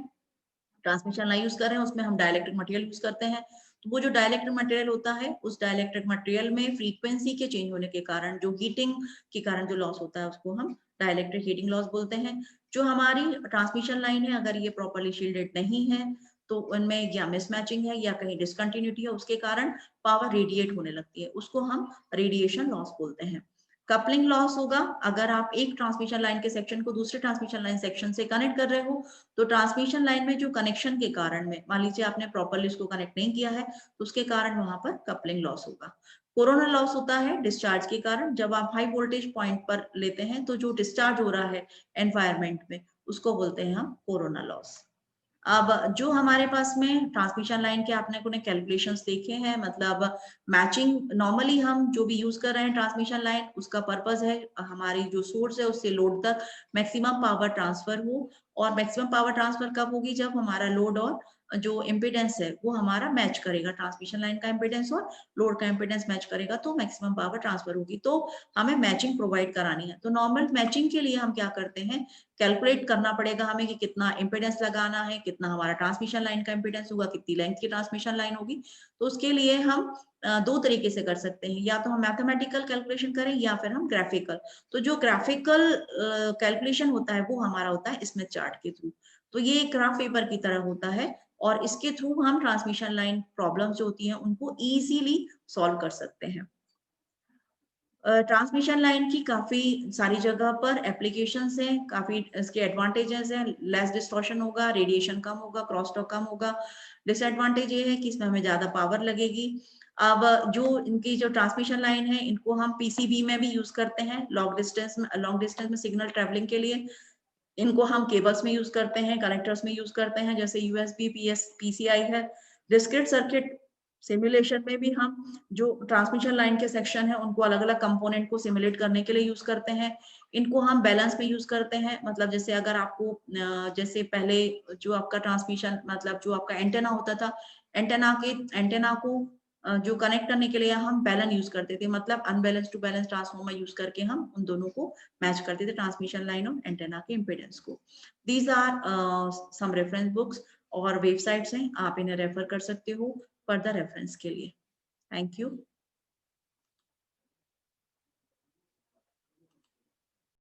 ट्रांसमिशन लाइन यूज कर रहे हैं उसमें हम डाइलेक्ट्रिक मटेरियल यूज करते हैं। तो वो जो डाइलेक्ट्रिक मटेरियल होता है उस डाइलेक्ट्रिक मटेरियल में फ्रीक्वेंसी के चेंज होने के कारण जो हीटिंग के कारण जो लॉस होता है उसको हम डाइलेक्ट्रिक हीटिंग लॉस बोलते हैं। जो हमारी ट्रांसमिशन लाइन है अगर ये प्रॉपरली शील्डेड नहीं है तो उनमें या मिसमैचिंग है या कहीं डिसकंटिन्यूटी है उसके कारण पावर रेडिएट होने लगती है, उसको हम रेडिएशन लॉस बोलते हैं। कपलिंग लॉस होगा अगर आप एक ट्रांसमिशन लाइन के सेक्शन को दूसरे ट्रांसमिशन लाइन सेक्शन से कनेक्ट कर रहे हो तो ट्रांसमिशन लाइन में जो कनेक्शन के कारण में मान लीजिए आपने प्रॉपरली उसको कनेक्ट नहीं किया है तो उसके कारण वहां पर कपलिंग लॉस होगा। कोरोना लॉस होता है डिस्चार्ज के कारण, जब आप हाई वोल्टेज पॉइंट पर लेते हैं तो जो डिस्चार्ज हो रहा है एनवायरमेंट में उसको बोलते हैं हम कोरोना लॉस। अब जो हमारे पास में ट्रांसमिशन लाइन के आपने को कैलकुलेशंस देखे हैं, मतलब मैचिंग नॉर्मली हम जो भी यूज कर रहे हैं ट्रांसमिशन लाइन उसका पर्पस है हमारी जो सोर्स है उससे लोड तक मैक्सिमम पावर ट्रांसफर हो। और मैक्सिमम पावर ट्रांसफर कब होगी जब हमारा लोड और जो इम्पिडेंस है वो हमारा मैच करेगा, ट्रांसमिशन लाइन का इम्पिडेंस और लोड का इम्पिडेंस मैच करेगा तो मैक्सिमम पावर ट्रांसफर होगी। तो हमें मैचिंग प्रोवाइड करानी है। तो नॉर्मल मैचिंग के लिए हम क्या करते हैं कैलकुलेट करना पड़ेगा हमें कि कितना इम्पिडेंस लगाना है, कितना हमारा ट्रांसमिशन लाइन का इम्पिडेंस होगा, कितनी लेंथ की ट्रांसमिशन लाइन होगी। तो उसके लिए हम दो तरीके से कर सकते हैं, या तो हम मैथमेटिकल कैलकुलेशन करें या फिर हम ग्राफिकल। तो जो ग्राफिकल कैलकुलेशन होता है वो हमारा होता है स्मिथ चार्ट के थ्रू। तो ये एक ग्राफ पेपर की तरह होता है और इसके थ्रू हम ट्रांसमिशन लाइन प्रॉब्लम्स जो होती हैं उनको इजीली सॉल्व कर सकते हैं। ट्रांसमिशन लाइन की काफी सारी जगह पर एप्लीकेशंस हैं, काफी इसके एडवांटेजेस हैं, लेस डिस्टॉर्शन होगा, रेडिएशन कम होगा, क्रॉस टॉक कम होगा। डिसएडवांटेज ये है कि इसमें हमें ज्यादा पावर लगेगी। अब जो इनकी जो ट्रांसमिशन लाइन है इनको हम पीसीबी में भी यूज करते हैं लॉन्ग डिस्टेंस में सिग्नल ट्रेवलिंग के लिए। इनको हम केबल्स में यूज करते हैं, कनेक्टर्स में यूज करते हैं जैसे यूएसबी पीसीआई है। डिस्क्रीट सर्किट सिमुलेशन में भी हम जो ट्रांसमिशन लाइन के सेक्शन है उनको अलग अलग कंपोनेंट को सिमुलेट करने के लिए यूज करते हैं। इनको हम बैलेंस में यूज करते हैं, मतलब जैसे अगर आपको जैसे पहले जो आपका ट्रांसमिशन मतलब जो आपका एंटेना होता था, एंटेना को जो कनेक्ट करने के लिए हम बैलेंस यूज करते थे, मतलब unbalance to balance transformer use करके हम उन दोनों को मैच करते थे ट्रांसमिशन लाइन और एंटेना के इम्पिडेंस को। These are some reference books और वेबसाइट्स हैं, आप इन्हें रेफर कर सकते हो फर्दर रेफरेंस के लिए। Thank you.